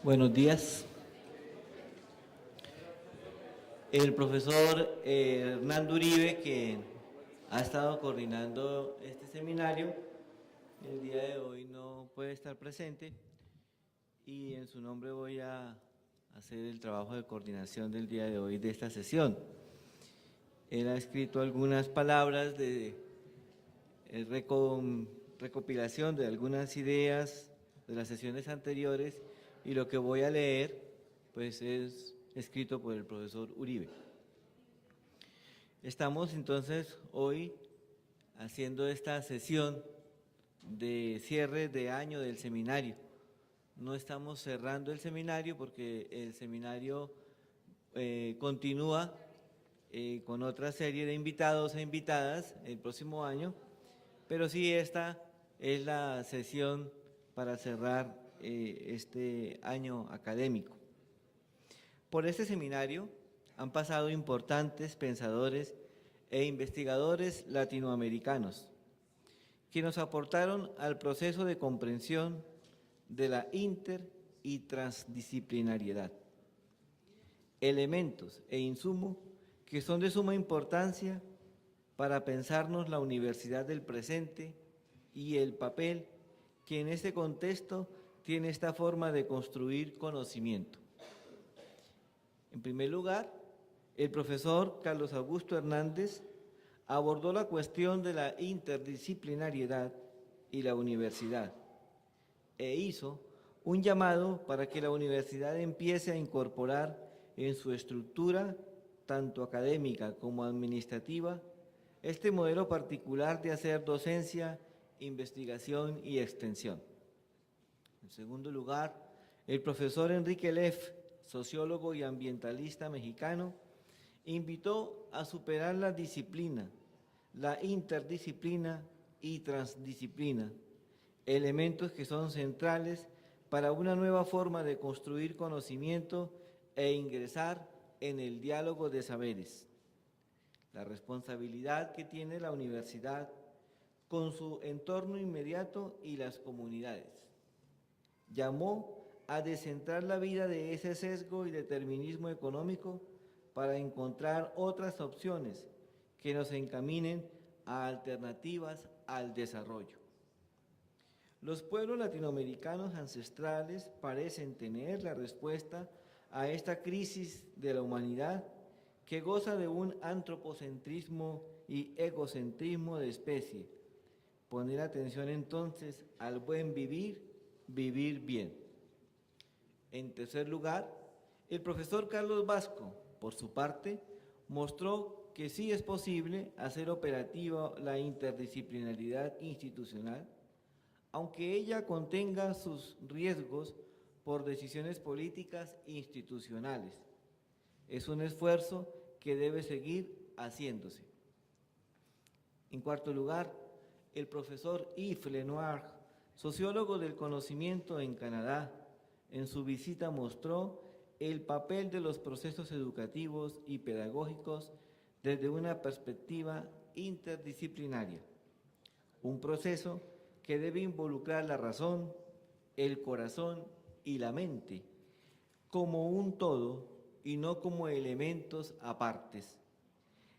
Buenos días. El profesor Hernando Uribe, que ha estado coordinando este seminario, el día de hoy no puede estar presente y en su nombre voy a hacer el trabajo de coordinación del día de hoy de esta sesión. Él ha escrito algunas palabras de recopilación de algunas ideas de las sesiones anteriores y lo que voy a leer pues es escrito por el profesor Uribe. Estamos entonces hoy haciendo esta sesión de cierre de año del seminario. No estamos cerrando el seminario porque el seminario continúa con otra serie de invitados e invitadas el próximo año, pero sí esta es la sesión para cerrar este año académico. Por este seminario han pasado importantes pensadores e investigadores latinoamericanos que nos aportaron al proceso de comprensión de la inter- y transdisciplinariedad, elementos e insumos que son de suma importancia para pensarnos la universidad del presente y el papel que en este contexto tiene esta forma de construir conocimiento. En primer lugar, el profesor Carlos Augusto Hernández abordó la cuestión de la interdisciplinariedad y la universidad e hizo un llamado para que la universidad empiece a incorporar en su estructura, tanto académica como administrativa, este modelo particular de hacer docencia, investigación y extensión. En segundo lugar, el profesor Enrique Leff, sociólogo y ambientalista mexicano, invitó a superar la disciplina, la interdisciplina y transdisciplina, elementos que son centrales para una nueva forma de construir conocimiento e ingresar en el diálogo de saberes. La responsabilidad que tiene la universidad con su entorno inmediato y las comunidades. Llamó a descentrar la vida de ese sesgo y determinismo económico para encontrar otras opciones que nos encaminen a alternativas al desarrollo. Los pueblos latinoamericanos ancestrales parecen tener la respuesta a esta crisis de la humanidad que goza de un antropocentrismo y egocentrismo de especie. Poner atención entonces al buen vivir, vivir bien. En tercer lugar, el profesor Carlos Vasco, por su parte, mostró que sí es posible hacer operativa la interdisciplinaridad institucional, aunque ella contenga sus riesgos por decisiones políticas e institucionales. Es un esfuerzo que debe seguir haciéndose. En cuarto lugar, el profesor Yves Lenoir, sociólogo del conocimiento en Canadá, en su visita mostró el papel de los procesos educativos y pedagógicos desde una perspectiva interdisciplinaria. Un proceso que debe involucrar la razón, el corazón y la mente como un todo y no como elementos apartes.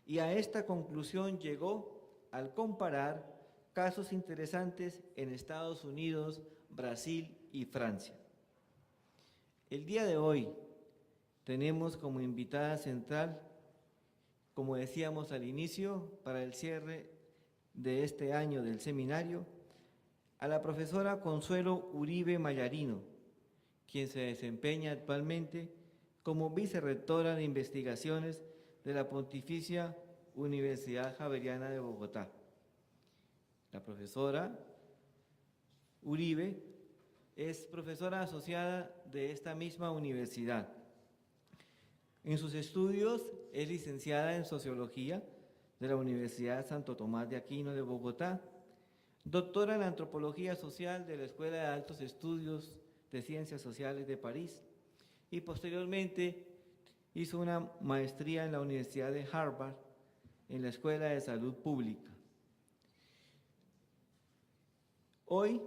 Y a esta conclusión llegó al comparar casos interesantes en Estados Unidos, Brasil y Francia. El día de hoy tenemos como invitada central, como decíamos al inicio, para el cierre de este año del seminario, a la profesora Consuelo Uribe Mallarino, quien se desempeña actualmente como vicerrectora de investigaciones de la Pontificia Universidad Javeriana de Bogotá. La profesora Uribe es profesora asociada de esta misma universidad. En sus estudios es licenciada en Sociología de la Universidad Santo Tomás de Aquino de Bogotá, doctora en Antropología Social de la Escuela de Altos Estudios de Ciencias Sociales de París y posteriormente hizo una maestría en la Universidad de Harvard en la Escuela de Salud Pública. Hoy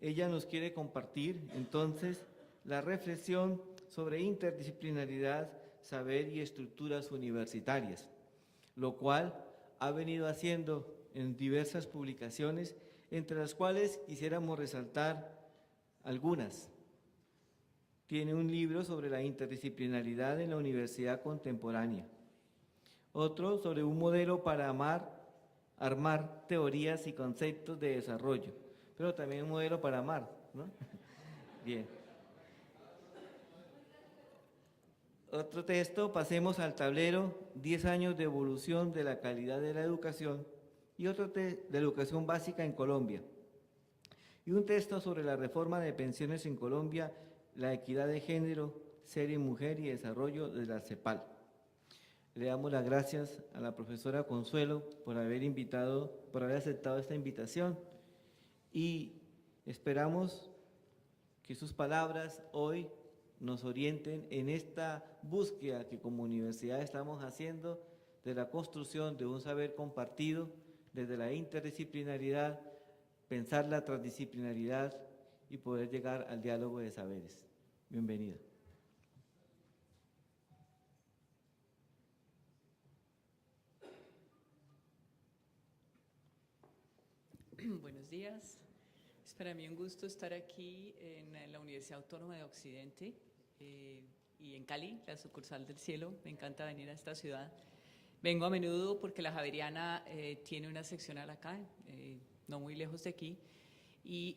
ella nos quiere compartir entonces la reflexión sobre interdisciplinaridad, saber y estructuras universitarias, lo cual ha venido haciendo en diversas publicaciones, entre las cuales quisiéramos resaltar algunas. Tiene un libro sobre la interdisciplinaridad en la universidad contemporánea, otro sobre un modelo para armar teorías y conceptos de desarrollo, pero también un modelo para amar, ¿no? Bien. Otro texto, pasemos al tablero, 10 años de evolución de la calidad de la educación, y otro de educación básica en Colombia. Y un texto sobre la reforma de pensiones en Colombia, la equidad de género, ser y mujer y desarrollo de la CEPAL. Le damos las gracias a la profesora Consuelo por haber aceptado esta invitación y esperamos que sus palabras hoy nos orienten en esta búsqueda que como universidad estamos haciendo de la construcción de un saber compartido desde la interdisciplinaridad, pensar la transdisciplinaridad y poder llegar al diálogo de saberes. Bienvenida. Buenos días. Es para mí un gusto estar aquí en la Universidad Autónoma de Occidente y en Cali, la sucursal del Cielo. Me encanta venir a esta ciudad. Vengo a menudo porque la Javeriana tiene una seccional acá, no muy lejos de aquí, y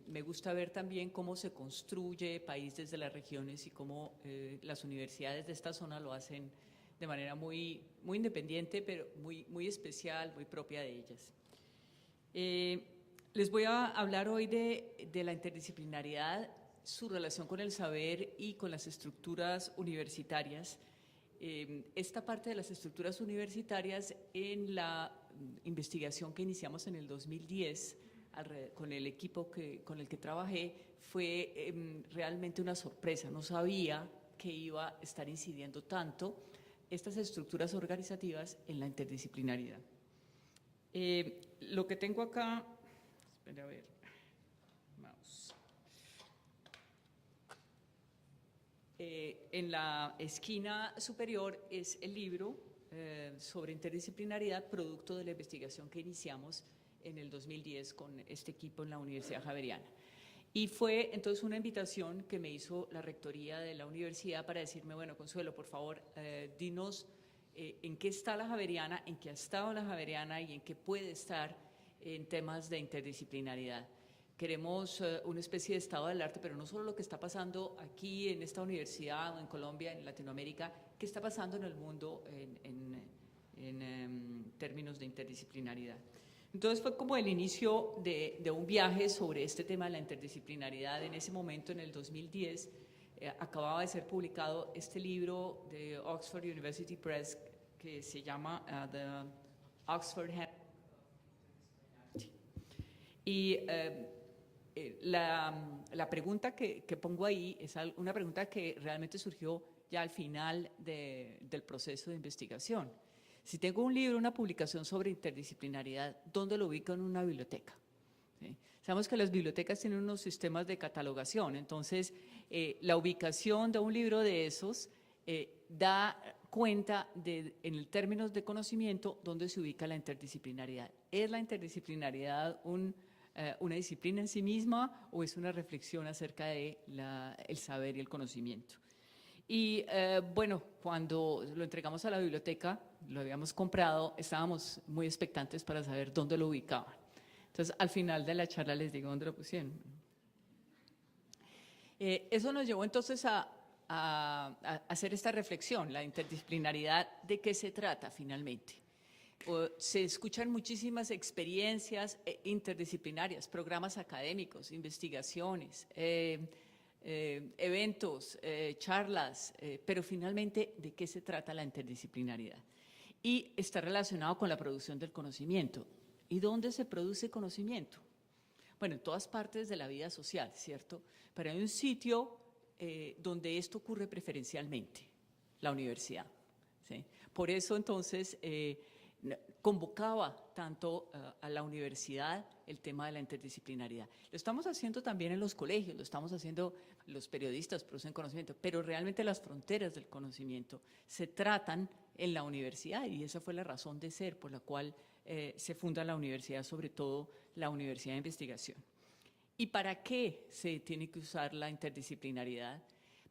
me gusta ver también cómo se construye país desde las regiones y cómo las universidades de esta zona lo hacen de manera muy independiente, pero muy especial, muy propia de ellas. Les voy a hablar hoy de la interdisciplinaridad, su relación con el saber y con las estructuras universitarias. Esta parte de las estructuras universitarias en la investigación que iniciamos en el 2010 con el equipo con el que trabajé fue realmente una sorpresa. No sabía que iba a estar incidiendo tanto estas estructuras organizativas en la interdisciplinaridad. Lo que tengo acá, espera a ver, mouse. En la esquina superior es el libro sobre interdisciplinaridad, producto de la investigación que iniciamos en el 2010 con este equipo en la Universidad Javeriana. Y fue entonces una invitación que me hizo la rectoría de la universidad para decirme, bueno, Consuelo, por favor, dinos en qué está la Javeriana, en qué ha estado la Javeriana y en qué puede estar en temas de interdisciplinaridad. Queremos una especie de estado del arte, pero no solo lo que está pasando aquí en esta universidad o en Colombia, en Latinoamérica, qué está pasando en el mundo en términos de interdisciplinaridad. Entonces fue como el inicio de un viaje sobre este tema de la interdisciplinaridad. En ese momento, en el 2010, acababa de ser publicado este libro de Oxford University Press que se llama The Oxford Handbook. Y la pregunta que pongo ahí es una pregunta que realmente surgió ya al final del proceso de investigación. Si tengo un libro, una publicación sobre interdisciplinaridad, ¿dónde lo ubico en una biblioteca? ¿Sí? Sabemos que las bibliotecas tienen unos sistemas de catalogación, entonces la ubicación de un libro de esos da cuenta en términos de conocimiento dónde se ubica la interdisciplinaridad. ¿Es la interdisciplinaridad una disciplina en sí misma o es una reflexión acerca de el saber y el conocimiento? Y bueno, cuando lo entregamos a la biblioteca, lo habíamos comprado, estábamos muy expectantes para saber dónde lo ubicaban. Entonces, al final de la charla les digo dónde lo pusieron. Eso nos llevó entonces a hacer esta reflexión, la interdisciplinaridad, ¿de qué se trata finalmente? Se escuchan muchísimas experiencias interdisciplinarias, programas académicos, investigaciones, eventos, charlas, pero finalmente, ¿de qué se trata la interdisciplinaridad? Y está relacionado con la producción del conocimiento. ¿Y dónde se produce conocimiento? Bueno, en todas partes de la vida social, ¿cierto? Pero hay un sitio donde esto ocurre preferencialmente, la universidad, ¿sí? Por eso, entonces, convocaba tanto a la universidad el tema de la interdisciplinariedad. Lo estamos haciendo también en los colegios, lo estamos haciendo los periodistas, producen conocimiento, pero realmente las fronteras del conocimiento se tratan en la universidad y esa fue la razón de ser por la cual se funda la universidad, sobre todo la Universidad de Investigación. ¿Y para qué se tiene que usar la interdisciplinariedad?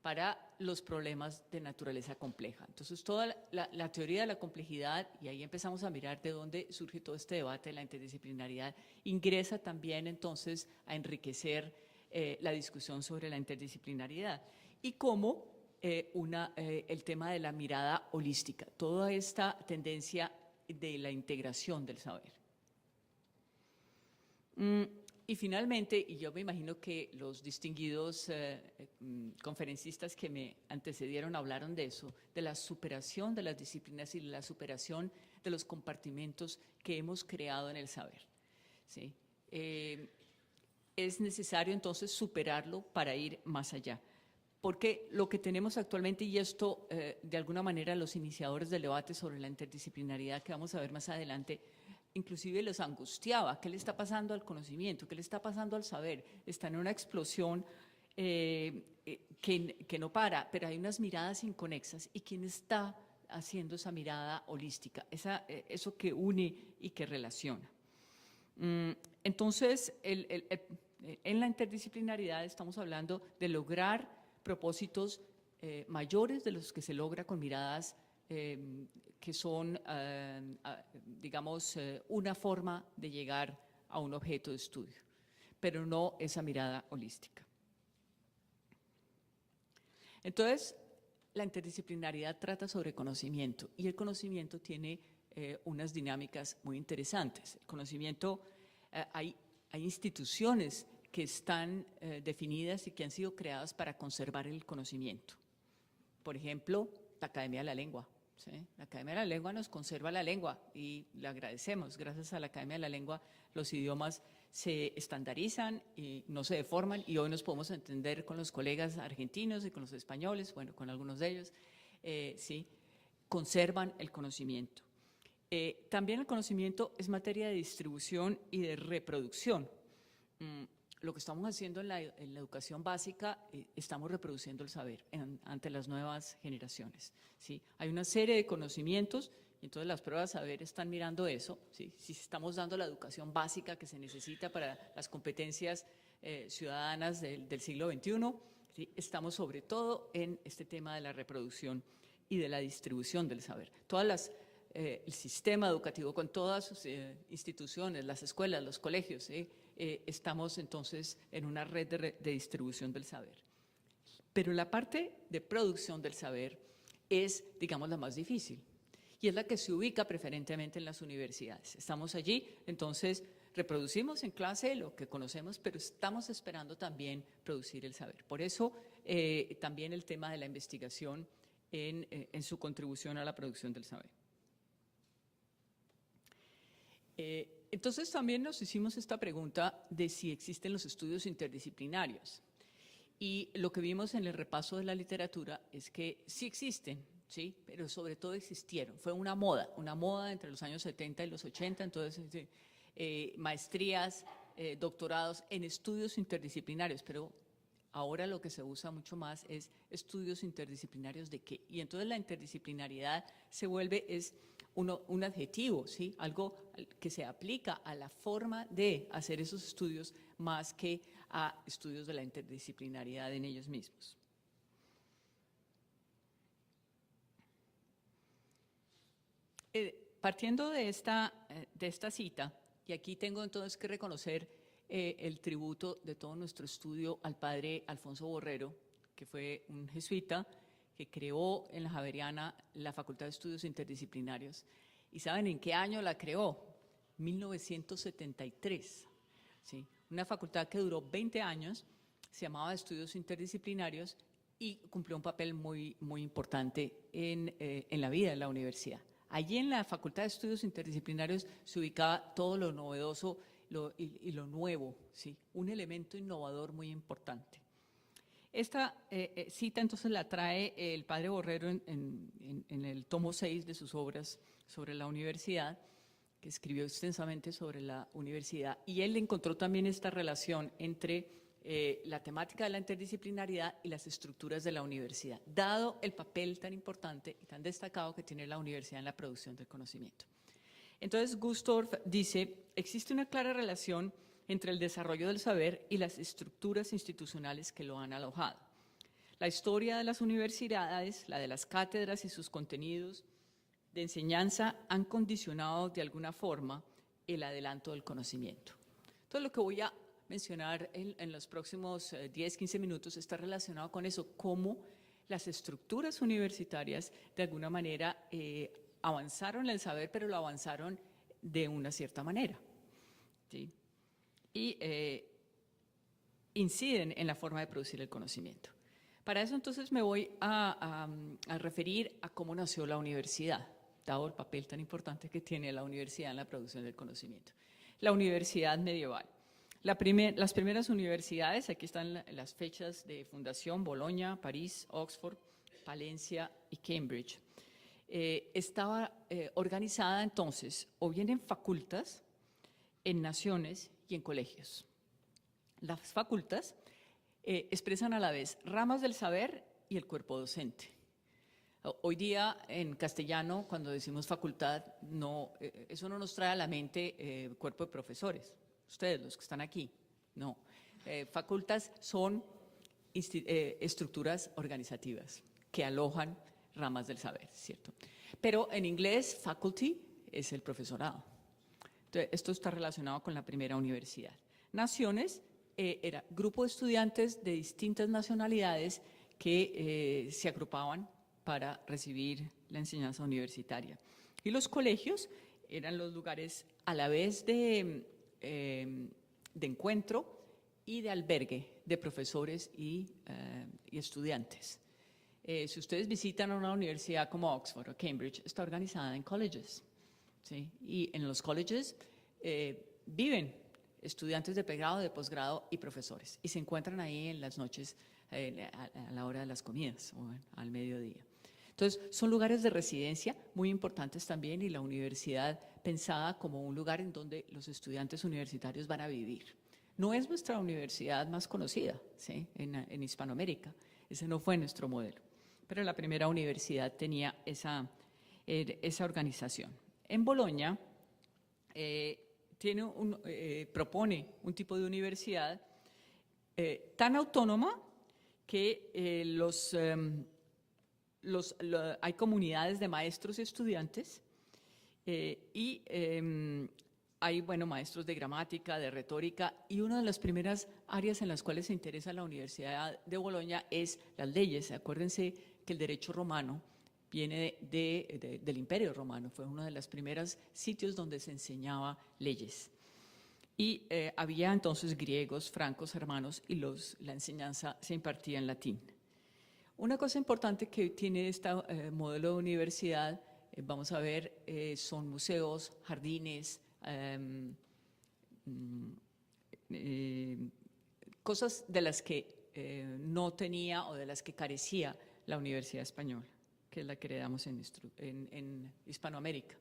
Para los problemas de naturaleza compleja. Entonces, toda la teoría de la complejidad, y ahí empezamos a mirar de dónde surge todo este debate de la interdisciplinariedad, ingresa también entonces a enriquecer la discusión sobre la interdisciplinariedad y cómo el tema de la mirada holística, toda esta tendencia de la integración del saber. Y finalmente, y yo me imagino que los distinguidos conferencistas que me antecedieron hablaron de eso, de la superación de las disciplinas y de la superación de los compartimentos que hemos creado en el saber, ¿sí? Es necesario entonces superarlo para ir más allá. Porque lo que tenemos actualmente, y esto de alguna manera los iniciadores del debate sobre la interdisciplinaridad que vamos a ver más adelante, inclusive los angustiaba. ¿Qué le está pasando al conocimiento? ¿Qué le está pasando al saber? Está en una explosión que no para, pero hay unas miradas inconexas. ¿Y quién está haciendo esa mirada holística? Eso que une y que relaciona. Entonces, en la interdisciplinaridad estamos hablando de lograr propósitos mayores de los que se logra con miradas que son, digamos, una forma de llegar a un objeto de estudio, pero no esa mirada holística. Entonces, la interdisciplinaridad trata sobre conocimiento y el conocimiento tiene unas dinámicas muy interesantes. El conocimiento, hay instituciones que están definidas y que han sido creadas para conservar el conocimiento. Por ejemplo, la Academia de la Lengua. ¿Sí? La Academia de la Lengua nos conserva la lengua y le agradecemos. Gracias a la Academia de la Lengua los idiomas se estandarizan y no se deforman y hoy nos podemos entender con los colegas argentinos y con los españoles, bueno, con algunos de ellos, ¿sí? Conservan el conocimiento. También el conocimiento es materia de distribución y de reproducción. Lo que estamos haciendo en la educación básica, estamos reproduciendo el saber ante las nuevas generaciones, ¿sí? Hay una serie de conocimientos y entonces las pruebas de saber están mirando eso, ¿sí? Si estamos dando la educación básica que se necesita para las competencias ciudadanas del siglo XXI, ¿sí? Estamos sobre todo en este tema de la reproducción y de la distribución del saber. El sistema educativo con todas sus instituciones, las escuelas, los colegios, ¿sí? Estamos entonces en una red de distribución del saber. Pero la parte de producción del saber es, digamos, la más difícil y es la que se ubica preferentemente en las universidades. Estamos allí, entonces reproducimos en clase lo que conocemos, pero estamos esperando también producir el saber. Por eso también el tema de la investigación en su contribución a la producción del saber. Entonces también nos hicimos esta pregunta de si existen los estudios interdisciplinarios. Y lo que vimos en el repaso de la literatura es que sí existen, ¿sí? Pero sobre todo existieron. Fue una moda entre los años 70 y los 80, entonces maestrías, doctorados en estudios interdisciplinarios, pero ahora lo que se usa mucho más es estudios interdisciplinarios de qué. Y entonces la interdisciplinariedad se vuelve un adjetivo, ¿sí? Algo que se aplica a la forma de hacer esos estudios más que a estudios de la interdisciplinariedad en ellos mismos. Partiendo de esta cita, y aquí tengo entonces que reconocer el tributo de todo nuestro estudio al padre Alfonso Borrero, que fue un jesuita que creó en la Javeriana la Facultad de Estudios Interdisciplinarios. ¿Y saben en qué año la creó? 1973. ¿Sí? Una facultad que duró 20 años, se llamaba Estudios Interdisciplinarios y cumplió un papel muy, muy importante en la vida de la universidad. Allí en la Facultad de Estudios Interdisciplinarios se ubicaba todo lo novedoso y lo nuevo, ¿sí? Un elemento innovador muy importante. Esta cita entonces la trae el padre Borrero en el tomo 6 de sus obras sobre la universidad, que escribió extensamente sobre la universidad, y él encontró también esta relación entre la temática de la interdisciplinaridad y las estructuras de la universidad, dado el papel tan importante y tan destacado que tiene la universidad en la producción del conocimiento. Entonces, Gustorf dice, existe una clara relación entre el desarrollo del saber y las estructuras institucionales que lo han alojado. La historia de las universidades, la de las cátedras y sus contenidos de enseñanza han condicionado de alguna forma el adelanto del conocimiento. Entonces, lo que voy a mencionar en los próximos 10, 15 minutos está relacionado con eso, cómo las estructuras universitarias de alguna manera avanzaron el saber, pero lo avanzaron de una cierta manera, ¿sí? Y inciden en la forma de producir el conocimiento. Para eso entonces me voy a referir a cómo nació la universidad, dado el papel tan importante que tiene la universidad en la producción del conocimiento. La universidad medieval. Las primeras universidades, aquí están las fechas de fundación: Bolonia, París, Oxford, Palencia y Cambridge. Estaba organizada entonces o bien en facultas, en naciones y en colegios. Las facultas expresan a la vez ramas del saber y el cuerpo docente. Hoy día en castellano, cuando decimos facultad, eso no nos trae a la mente cuerpo de profesores, ustedes los que están aquí, no. Facultas son estructuras organizativas que alojan ramas del saber, ¿cierto? Pero en inglés, faculty es el profesorado. Entonces, esto está relacionado con la primera universidad. Naciones era grupo de estudiantes de distintas nacionalidades que se agrupaban para recibir la enseñanza universitaria. Y los colegios eran los lugares a la vez de encuentro y de albergue de profesores y estudiantes. Si ustedes visitan una universidad como Oxford o Cambridge, está organizada en colleges, ¿sí? Y en los colleges viven estudiantes de pregrado, de posgrado y profesores, y se encuentran ahí en las noches a la hora de las comidas o al mediodía. Entonces, son lugares de residencia muy importantes también, y la universidad pensada como un lugar en donde los estudiantes universitarios van a vivir. No es nuestra universidad más conocida, ¿sí? en Hispanoamérica, ese no fue nuestro modelo, pero la primera universidad tenía esa organización. En Bolonia propone un tipo de universidad tan autónoma que hay comunidades de maestros y estudiantes y hay maestros de gramática, de retórica, y una de las primeras áreas en las cuales se interesa la Universidad de Bolonia es las leyes. Acuérdense que el derecho romano viene del Imperio Romano, fue uno de los primeros sitios donde se enseñaba leyes. Y había entonces griegos, francos, germanos, y la enseñanza se impartía en latín. Una cosa importante que tiene este modelo de universidad, vamos a ver, son museos, jardines, cosas de las que no tenía o de las que carecía la Universidad Española, que es la que heredamos en Hispanoamérica.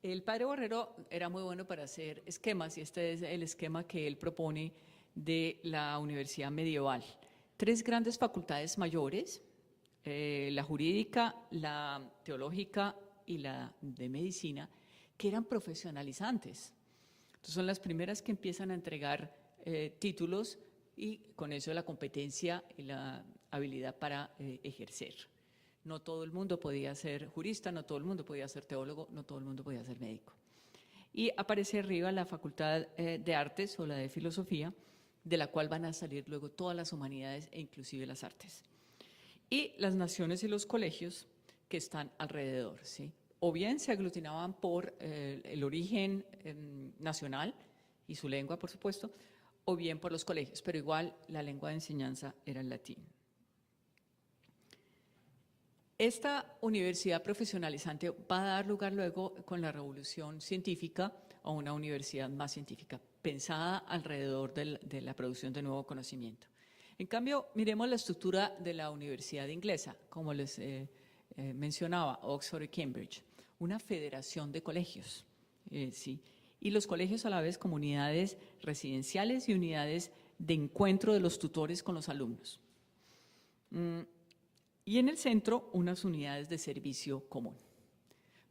El padre Borrero era muy bueno para hacer esquemas, y este es el esquema que él propone de la universidad medieval. 3 grandes facultades mayores, la jurídica, la teológica y la de medicina, que eran profesionalizantes. Entonces son las primeras que empiezan a entregar títulos, y con eso la competencia y la habilidad para ejercer. No todo el mundo podía ser jurista, no todo el mundo podía ser teólogo, no todo el mundo podía ser médico. Y aparece arriba la Facultad de Artes o la de Filosofía, de la cual van a salir luego todas las humanidades e inclusive las artes. Y las naciones y los colegios que están alrededor, ¿sí? O bien se aglutinaban por el origen nacional y su lengua, por supuesto, o bien por los colegios, pero igual la lengua de enseñanza era el latín. Esta universidad profesionalizante va a dar lugar luego, con la revolución científica, a una universidad más científica, pensada alrededor de la producción de nuevo conocimiento. En cambio, miremos la estructura de la universidad inglesa, como les mencionaba, Oxford y Cambridge, una federación de colegios, sí, y los colegios a la vez comunidades residenciales y unidades de encuentro de los tutores con los alumnos. Y en el centro, unas unidades de servicio común.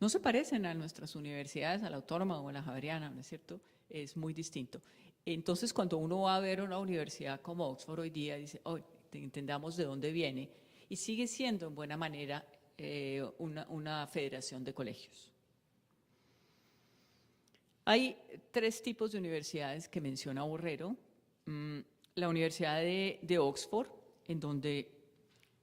No se parecen a nuestras universidades, a la Autónoma o a la Javeriana, ¿no es cierto? Es muy distinto. Entonces, cuando uno va a ver una universidad como Oxford hoy día, dice, oh, entendamos de dónde viene, y sigue siendo en buena manera una federación de colegios. Hay 3 tipos de universidades que menciona Borrero. La Universidad de Oxford, en donde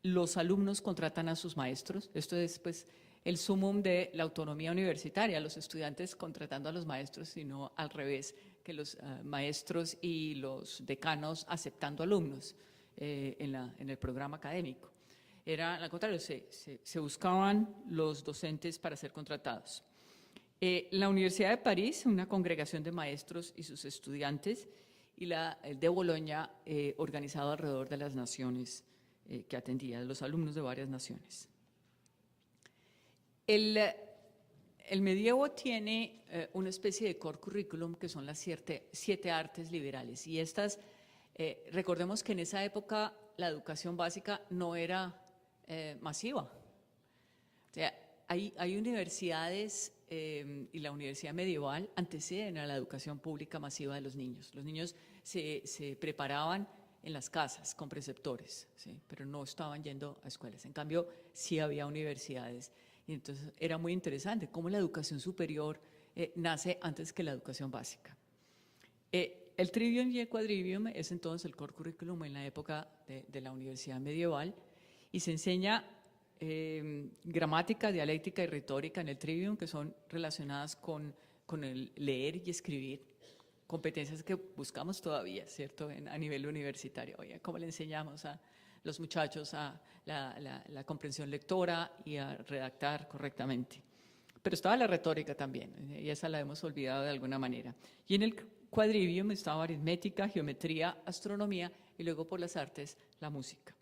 los alumnos contratan a sus maestros. Esto es pues el sumum de la autonomía universitaria, los estudiantes contratando a los maestros, sino al revés, que los maestros y los decanos aceptando alumnos en el programa académico. Era al contrario, se buscaban los docentes para ser contratados. La Universidad de París, una congregación de maestros y sus estudiantes, y la de Boloña, organizado alrededor de las naciones que atendía, de los alumnos de varias naciones. El medievo tiene una especie de core curriculum que son las 7 artes liberales, y estas, recordemos que en esa época la educación básica no era masiva. O sea, hay universidades y la universidad medieval anteceden a la educación pública masiva de los niños. Los niños se preparaban en las casas con preceptores, ¿sí? Pero no estaban yendo a escuelas. En cambio, sí había universidades. Y entonces era muy interesante cómo la educación superior nace antes que la educación básica. El trivium y el quadrivium es entonces el core curriculum en la época de la universidad medieval, y se enseña gramática, dialéctica y retórica en el trivium, que son relacionadas con el leer y escribir, competencias que buscamos todavía, ¿cierto?, a nivel universitario. Oye, ¿cómo le enseñamos a los muchachos a la comprensión lectora y a redactar correctamente? Pero estaba la retórica también, y esa la hemos olvidado de alguna manera. Y en el quadrivium estaba aritmética, geometría, astronomía, y luego por las artes, la música.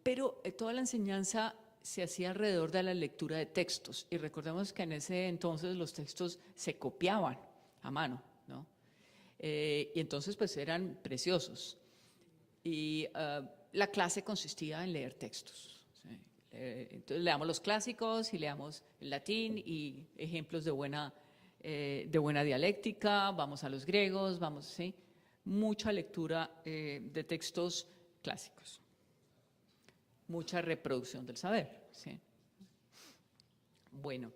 Pero toda la enseñanza se hacía alrededor de la lectura de textos, y recordemos que en ese entonces los textos se copiaban a mano, ¿no? Y entonces pues eran preciosos, y la clase consistía en leer textos, ¿sí? Entonces leamos los clásicos y leamos el latín y ejemplos de buena dialéctica, vamos a los griegos, ¿sí? Mucha lectura de textos clásicos, mucha reproducción del saber, ¿sí? Bueno,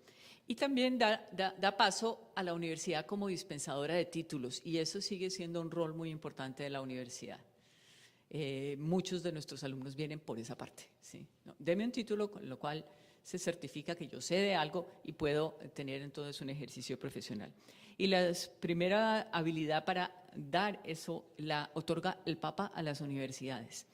y también da paso a la universidad como dispensadora de títulos, y eso sigue siendo un rol muy importante de la universidad. Muchos de nuestros alumnos vienen por esa parte, ¿sí? No, deme un título con lo cual se certifica que yo sé de algo y puedo tener entonces un ejercicio profesional. Y la primera habilidad para dar eso la otorga el Papa a las universidades.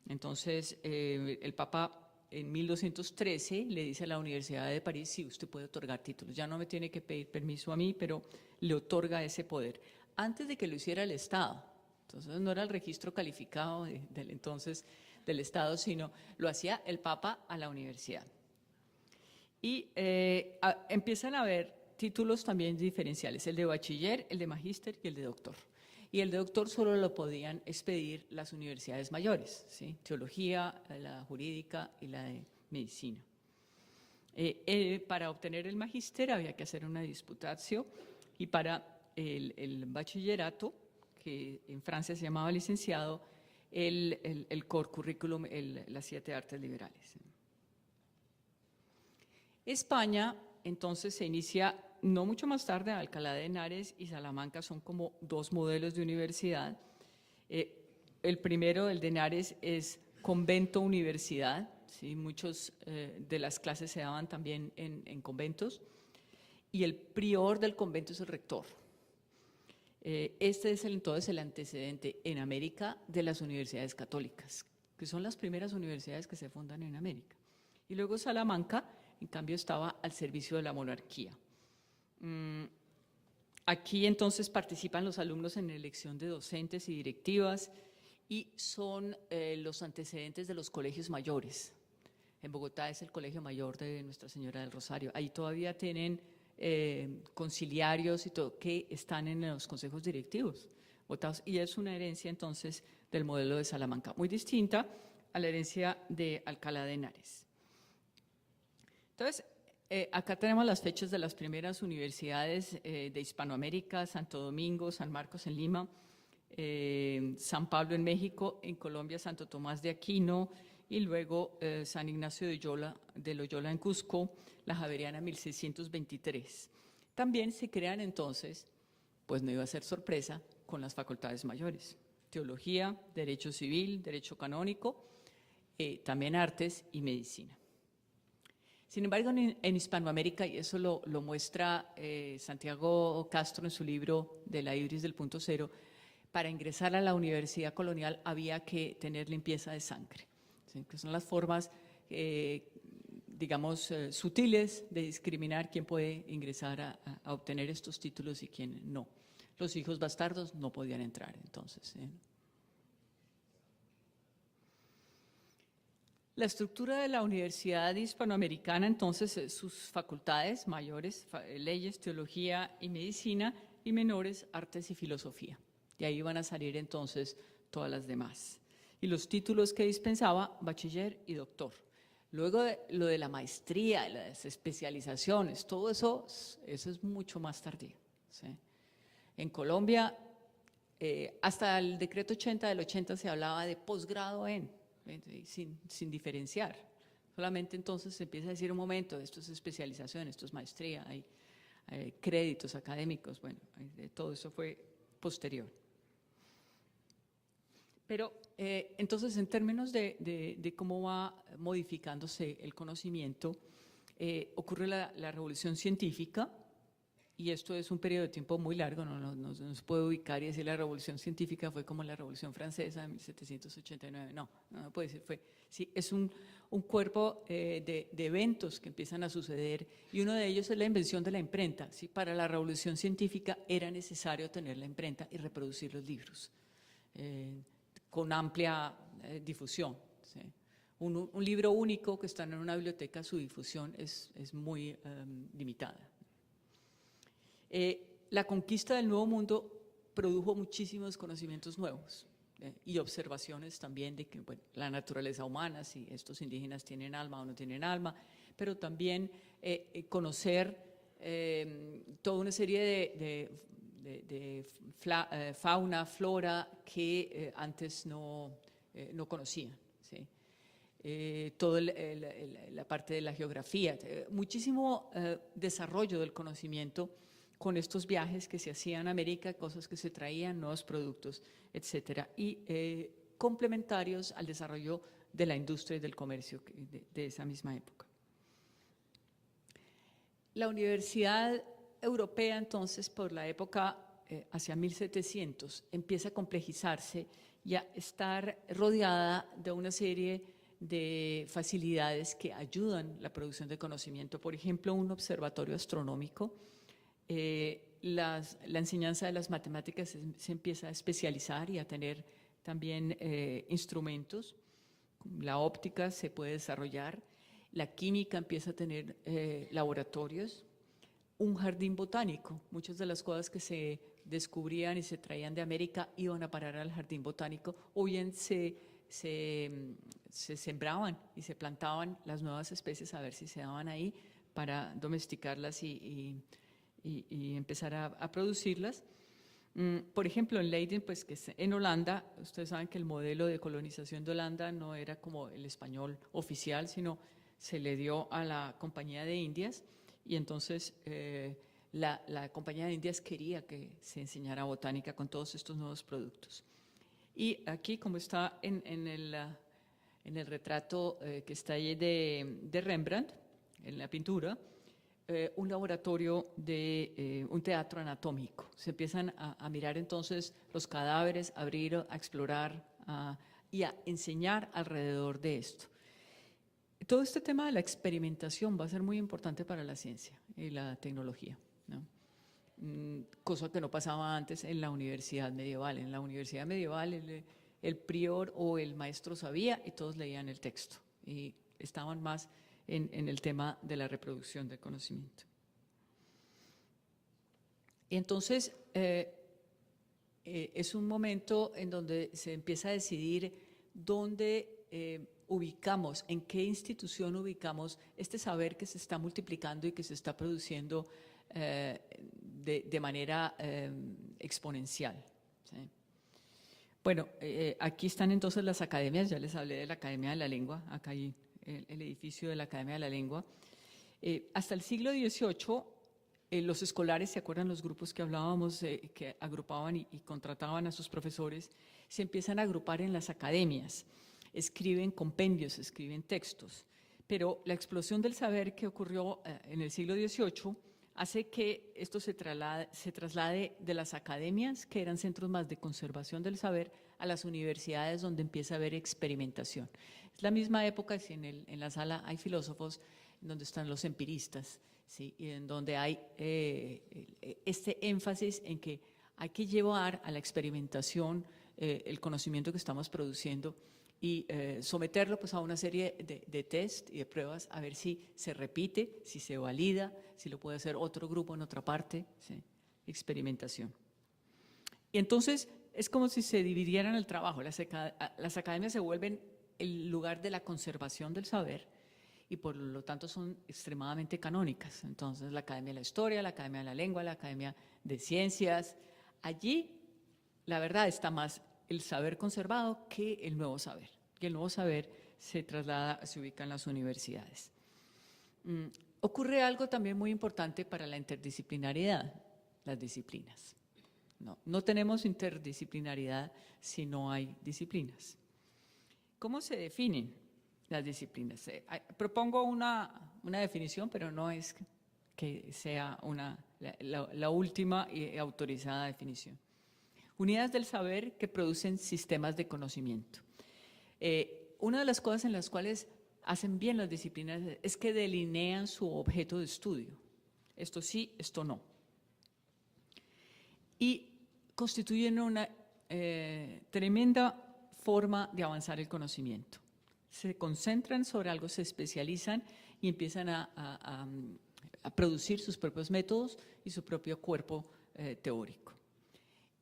Entonces, el Papa en 1213 le dice a la Universidad de París, sí, usted puede otorgar títulos, ya no me tiene que pedir permiso a mí, pero le otorga ese poder. Antes de que lo hiciera el Estado, entonces no era el registro calificado del entonces del Estado, sino lo hacía el Papa a la universidad. Y empiezan a haber títulos también diferenciales, el de bachiller, el de magíster y el de doctor. Y el de doctor solo lo podían expedir las universidades mayores, ¿sí? Teología, la jurídica y la de medicina. Para obtener el magíster había que hacer una disputatio, y para el bachillerato, que en Francia se llamaba licenciado, el core curriculum, las 7 artes liberales. España, entonces, se inicia no mucho más tarde. Alcalá de Henares y Salamanca son como 2 modelos de universidad. El primero, el de Henares, es convento-universidad, ¿sí? Muchos de las clases se daban también en conventos, y el prior del convento es el rector. Este es entonces el antecedente en América de las universidades católicas, que son las primeras universidades que se fundan en América. Y luego Salamanca, en cambio, estaba al servicio de la monarquía. Aquí entonces participan los alumnos en la elección de docentes y directivas, y son los antecedentes de los colegios mayores. En Bogotá es el Colegio Mayor de Nuestra Señora del Rosario. Ahí todavía tienen conciliarios y todo que están en los consejos directivos votados, y es una herencia entonces del modelo de Salamanca, muy distinta a la herencia de Alcalá de Henares. Entonces, acá tenemos las fechas de las primeras universidades de Hispanoamérica: Santo Domingo, San Marcos en Lima, San Pablo en México, en Colombia Santo Tomás de Aquino, y luego San Ignacio de Loyola en Cusco, la Javeriana 1623. También se crean entonces, pues no iba a ser sorpresa, con las facultades mayores: teología, derecho civil, derecho canónico, también artes y medicina. Sin embargo, en Hispanoamérica, y eso lo muestra Santiago Castro en su libro De la Ibris del Punto Cero, para ingresar a la Universidad Colonial había que tener limpieza de sangre, ¿sí? Que son las formas, digamos, sutiles de discriminar quién puede ingresar a obtener estos títulos y quién no. Los hijos bastardos no podían entrar, entonces. La estructura de la Universidad Hispanoamericana, entonces, sus facultades mayores, leyes, teología y medicina, y menores, artes y filosofía. De ahí van a salir entonces todas las demás. Y los títulos que dispensaba: bachiller y doctor. Luego lo de la maestría, las especializaciones, todo eso es mucho más tardío, ¿sí? En Colombia, hasta el decreto 80 del 80 se hablaba de posgrado sin diferenciar. Solamente entonces se empieza a decir: un momento, esto es especialización, esto es maestría, hay créditos académicos, bueno, todo eso fue posterior. Pero entonces, en términos de cómo va modificándose el conocimiento, ocurre la revolución científica, y esto es un periodo de tiempo muy largo, no se puede ubicar y decir la revolución científica fue como la revolución francesa de 1789, no puede decir, sí, es un cuerpo de eventos que empiezan a suceder, y uno de ellos es la invención de la imprenta, ¿sí? Para la revolución científica era necesario tener la imprenta y reproducir los libros con amplia difusión, ¿sí? Un libro único que está en una biblioteca, su difusión es muy limitada. La conquista del Nuevo Mundo produjo muchísimos conocimientos nuevos y observaciones también de que, bueno, la naturaleza humana, si estos indígenas tienen alma o no tienen alma, pero también conocer toda una serie de fauna, flora que antes no conocían, ¿sí? Toda la parte de la geografía, muchísimo desarrollo del conocimiento con estos viajes que se hacían a América, cosas que se traían, nuevos productos, etcétera, y complementarios al desarrollo de la industria y del comercio de esa misma época. La Universidad Europea, entonces, por la época hacia 1700, empieza a complejizarse y a estar rodeada de una serie de facilidades que ayudan la producción de conocimiento. Por ejemplo, un observatorio astronómico. La enseñanza de las matemáticas se empieza a especializar y a tener también instrumentos. La óptica se puede desarrollar, la química empieza a tener laboratorios, un jardín botánico. Muchas de las cosas que se descubrían y se traían de América iban a parar al jardín botánico, o bien se sembraban y se plantaban las nuevas especies a ver si se daban ahí para domesticarlas y empezar a producirlas. Por ejemplo, en Leiden, pues que es en Holanda, ustedes saben que el modelo de colonización de Holanda no era como el español oficial, sino se le dio a la Compañía de Indias, y entonces la Compañía de Indias quería que se enseñara botánica con todos estos nuevos productos. Y aquí, como está en el retrato que está ahí de Rembrandt, en la pintura, un laboratorio de un teatro anatómico. Se empiezan a mirar entonces los cadáveres, a abrir, a explorar y a enseñar alrededor de esto. Todo este tema de la experimentación va a ser muy importante para la ciencia y la tecnología, ¿no? Cosa que no pasaba antes en la universidad medieval. En la universidad medieval el prior o el maestro sabía y todos leían el texto y estaban más en el tema de la reproducción del conocimiento. Y entonces es un momento en donde se empieza a decidir dónde ubicamos, en qué institución ubicamos este saber que se está multiplicando y que se está produciendo de manera exponencial. ¿Sí? Bueno, aquí están entonces las academias, ya les hablé de la Academia de la Lengua, acá hay el edificio de la Academia de la Lengua. Hasta el siglo XVIII, los escolares, ¿se acuerdan los grupos que hablábamos, que agrupaban y contrataban a sus profesores? Se empiezan a agrupar en las academias, escriben compendios, escriben textos, pero la explosión del saber que ocurrió en el siglo XVIII hace que esto se traslade de las academias, que eran centros más de conservación del saber, a las universidades donde empieza a haber experimentación. Es la misma época, si en la sala hay filósofos, donde están los empiristas, ¿sí? Y en donde hay este énfasis en que hay que llevar a la experimentación el conocimiento que estamos produciendo y someterlo pues, a una serie de test y de pruebas a ver si se repite, si se valida, si lo puede hacer otro grupo en otra parte, ¿sí? Experimentación. Y entonces es como si se dividieran el trabajo. Las academias se vuelven el lugar de la conservación del saber y por lo tanto son extremadamente canónicas. Entonces la Academia de la Historia, la Academia de la Lengua, la Academia de Ciencias, allí la verdad está más el saber conservado que el nuevo saber. Y el nuevo saber se traslada, se ubica en las universidades. Ocurre algo también muy importante para la interdisciplinariedad, las disciplinas. No tenemos interdisciplinaridad si no hay disciplinas. ¿Cómo se definen las disciplinas? Propongo una definición, pero no es que sea la última y autorizada definición. Unidades del saber que producen sistemas de conocimiento. Una de las cosas en las cuales hacen bien las disciplinas es que delinean su objeto de estudio. Esto sí, esto no. Y constituyen una tremenda forma de avanzar el conocimiento. Se concentran sobre algo, se especializan y empiezan a producir sus propios métodos y su propio cuerpo teórico.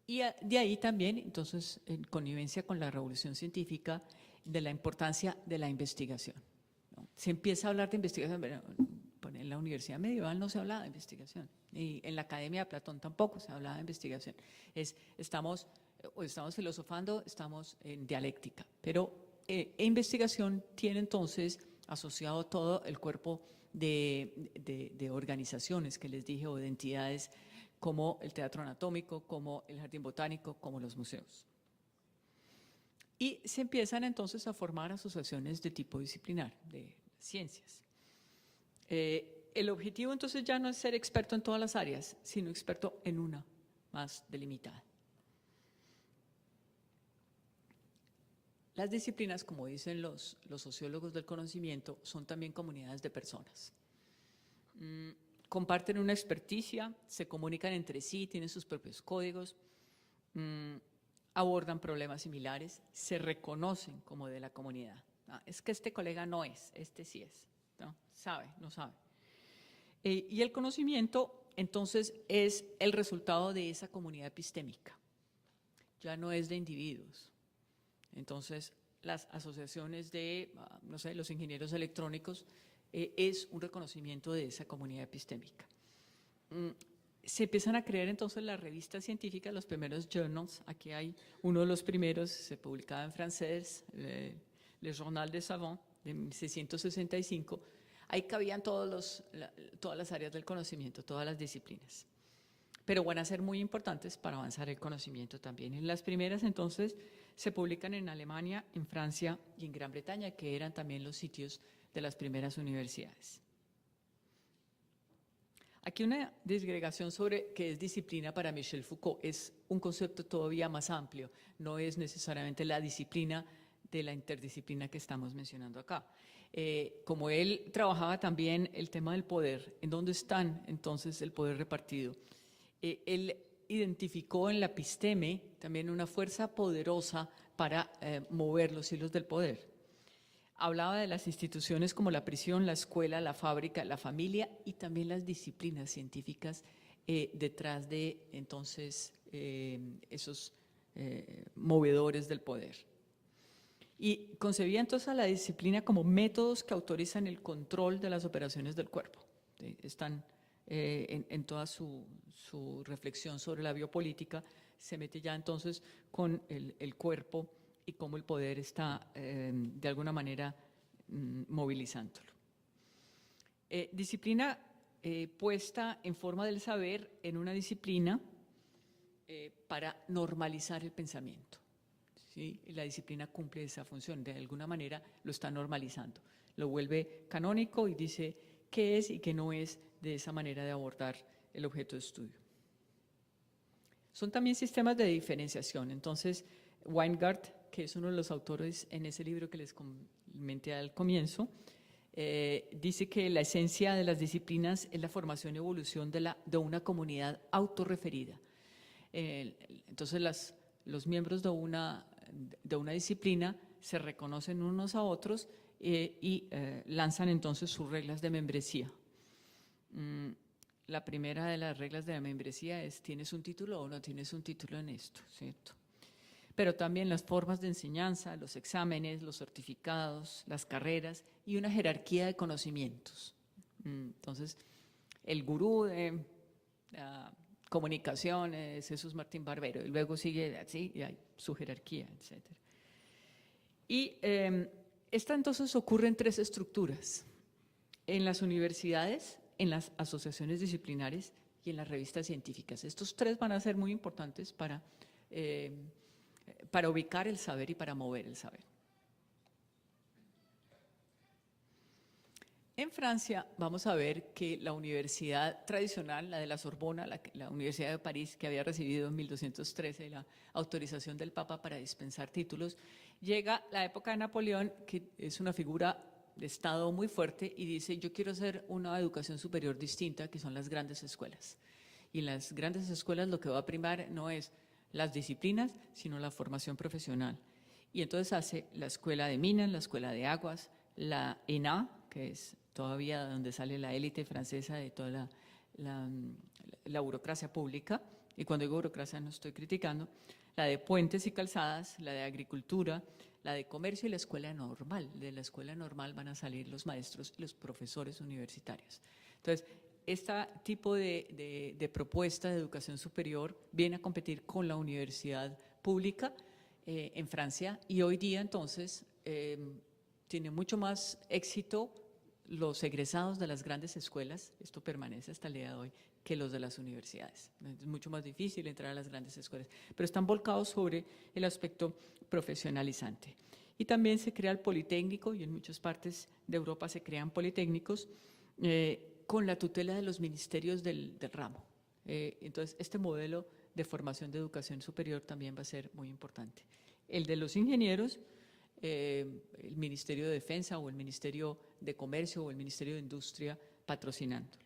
Y de ahí también, entonces, en connivencia con la revolución científica, de la importancia de la investigación, ¿no? Se empieza a hablar de investigación, pero en la universidad medieval no se hablaba de investigación, y en la Academia de Platón tampoco se hablaba de investigación. Estamos filosofando, estamos en dialéctica, pero investigación tiene entonces asociado todo el cuerpo de organizaciones que les dije, o de entidades, como el Teatro Anatómico, como el Jardín Botánico, como los museos. Y se empiezan entonces a formar asociaciones de tipo disciplinar, de ciencias. El objetivo entonces ya no es ser experto en todas las áreas, sino experto en una más delimitada. Las disciplinas, como dicen los sociólogos del conocimiento, son también comunidades de personas. Comparten una experticia, se comunican entre sí, tienen sus propios códigos, abordan problemas similares, se reconocen como de la comunidad. Es que este colega no es, este sí es, ¿no? Sabe, no sabe. Y el conocimiento, entonces, es el resultado de esa comunidad epistémica, ya no es de individuos. Entonces, las asociaciones de, no sé, los ingenieros electrónicos, es un reconocimiento de esa comunidad epistémica. Se empiezan a crear entonces las revistas científicas, los primeros journals. Aquí hay uno de los primeros, se publicaba en francés, Le Journal des Savants, de 1665. Ahí cabían todas las áreas del conocimiento, todas las disciplinas. Pero van a ser muy importantes para avanzar el conocimiento también. En las primeras, entonces, se publican en Alemania, en Francia y en Gran Bretaña, que eran también los sitios de las primeras universidades. Aquí una disgregación sobre qué es disciplina para Michel Foucault. Es un concepto todavía más amplio, no es necesariamente la disciplina de la interdisciplina que estamos mencionando acá. Como él trabajaba también el tema del poder, ¿en dónde están entonces el poder repartido? Él identificó en la episteme también una fuerza poderosa para mover los hilos del poder. Hablaba de las instituciones como la prisión, la escuela, la fábrica, la familia y también las disciplinas científicas detrás de entonces esos movedores del poder. Y concebía entonces a la disciplina como métodos que autorizan el control de las operaciones del cuerpo. ¿Sí? Están en toda su reflexión sobre la biopolítica, se mete ya entonces con el cuerpo y cómo el poder está de alguna manera movilizándolo. Disciplina puesta en forma del saber en una disciplina para normalizar el pensamiento. ¿Sí? Y la disciplina cumple esa función, de alguna manera lo está normalizando, lo vuelve canónico y dice qué es y qué no es de esa manera de abordar el objeto de estudio. Son también sistemas de diferenciación. Entonces, Weingart, que es uno de los autores en ese libro que les comenté al comienzo, dice que la esencia de las disciplinas es la formación y evolución de una comunidad autorreferida. Entonces, los miembros de una disciplina se reconocen unos a otros y lanzan entonces sus reglas de membresía. La primera de las reglas de la membresía es: ¿tienes un título o no tienes un título en esto? ¿Cierto? Pero también las formas de enseñanza, los exámenes, los certificados, las carreras y una jerarquía de conocimientos. Entonces, el gurú de comunicación es Jesús Martín Barbero, y luego sigue así, y hay su jerarquía, etc. Y esta entonces ocurre en tres estructuras: en las universidades, en las asociaciones disciplinares y en las revistas científicas. Estos tres van a ser muy importantes para ubicar el saber y para mover el saber. En Francia vamos a ver que la universidad tradicional, la de la Sorbona, la Universidad de París, que había recibido en 1213 la autorización del Papa para dispensar títulos, llega la época de Napoleón, que es una figura de Estado muy fuerte, y dice: yo quiero hacer una educación superior distinta, que son las grandes escuelas. Y en las grandes escuelas lo que va a primar no es las disciplinas, sino la formación profesional. Y entonces hace la escuela de minas, la escuela de aguas, la ENA, que es todavía donde sale la élite francesa de toda la burocracia pública, y cuando digo burocracia no estoy criticando, la de puentes y calzadas, la de agricultura, la de comercio y la escuela normal. De la escuela normal van a salir los maestros y los profesores universitarios. Entonces, este tipo de propuesta de educación superior viene a competir con la universidad pública en Francia, y hoy día entonces tiene mucho más éxito los egresados de las grandes escuelas, esto permanece hasta el día de hoy, que los de las universidades. Es mucho más difícil entrar a las grandes escuelas, pero están volcados sobre el aspecto profesionalizante. Y también se crea el Politécnico, y en muchas partes de Europa se crean politécnicos con la tutela de los ministerios del ramo. Entonces, este modelo de formación de educación superior también va a ser muy importante. El de los ingenieros, el Ministerio de Defensa o el Ministerio de Comercio o el Ministerio de Industria patrocinándolo.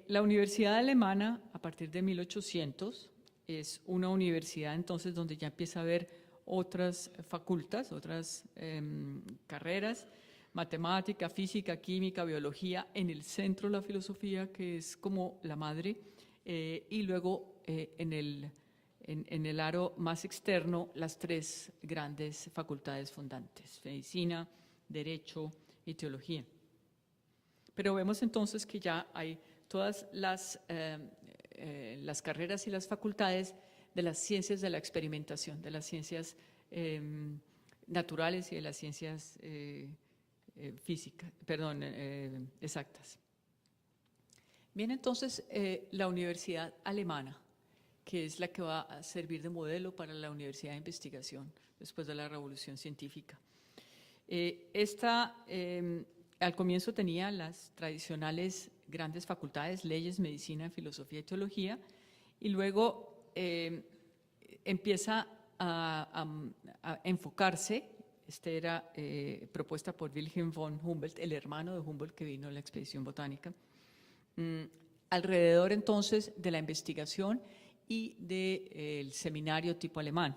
La Universidad Alemana, a partir de 1800, es una universidad entonces donde ya empieza a haber otras facultades, otras carreras: matemática, física, química, biología, en el centro la filosofía, que es como la madre, y luego en el aro más externo las tres grandes facultades fundantes: medicina, derecho y teología. Pero vemos entonces que ya hay todas las carreras y las facultades de las ciencias de la experimentación, de las ciencias naturales y de las ciencias exactas. Bien, entonces la universidad alemana, que es la que va a servir de modelo para la universidad de investigación después de la revolución científica. Al comienzo tenía las tradicionales grandes facultades: leyes, medicina, filosofía y teología, y luego empieza a enfocarse. Era propuesta por Wilhelm von Humboldt, el hermano de Humboldt que vino a la expedición botánica, alrededor entonces de la investigación y del seminario tipo alemán.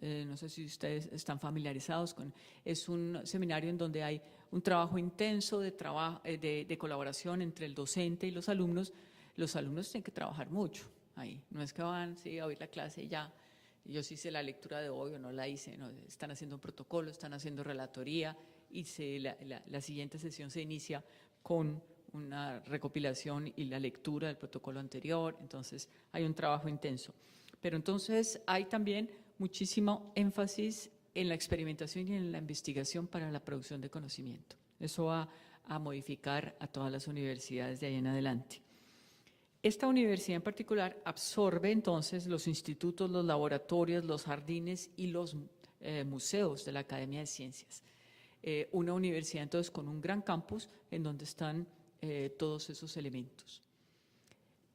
No sé si ustedes están familiarizados con, es un seminario en donde hay un trabajo intenso de colaboración entre el docente y los alumnos. Los alumnos tienen que trabajar mucho ahí, no es que van sí, a oír la clase y ya, yo sí hice la lectura de hoy o no la hice, no, están haciendo un protocolo, están haciendo relatoría y la siguiente sesión se inicia con una recopilación y la lectura del protocolo anterior, entonces hay un trabajo intenso. Pero entonces hay también muchísimo énfasis en la experimentación y en la investigación para la producción de conocimiento. Eso va a modificar a todas las universidades de ahí en adelante. Esta universidad en particular absorbe entonces los institutos, los laboratorios, los jardines y los museos de la Academia de Ciencias. Una universidad entonces con un gran campus en donde están todos esos elementos.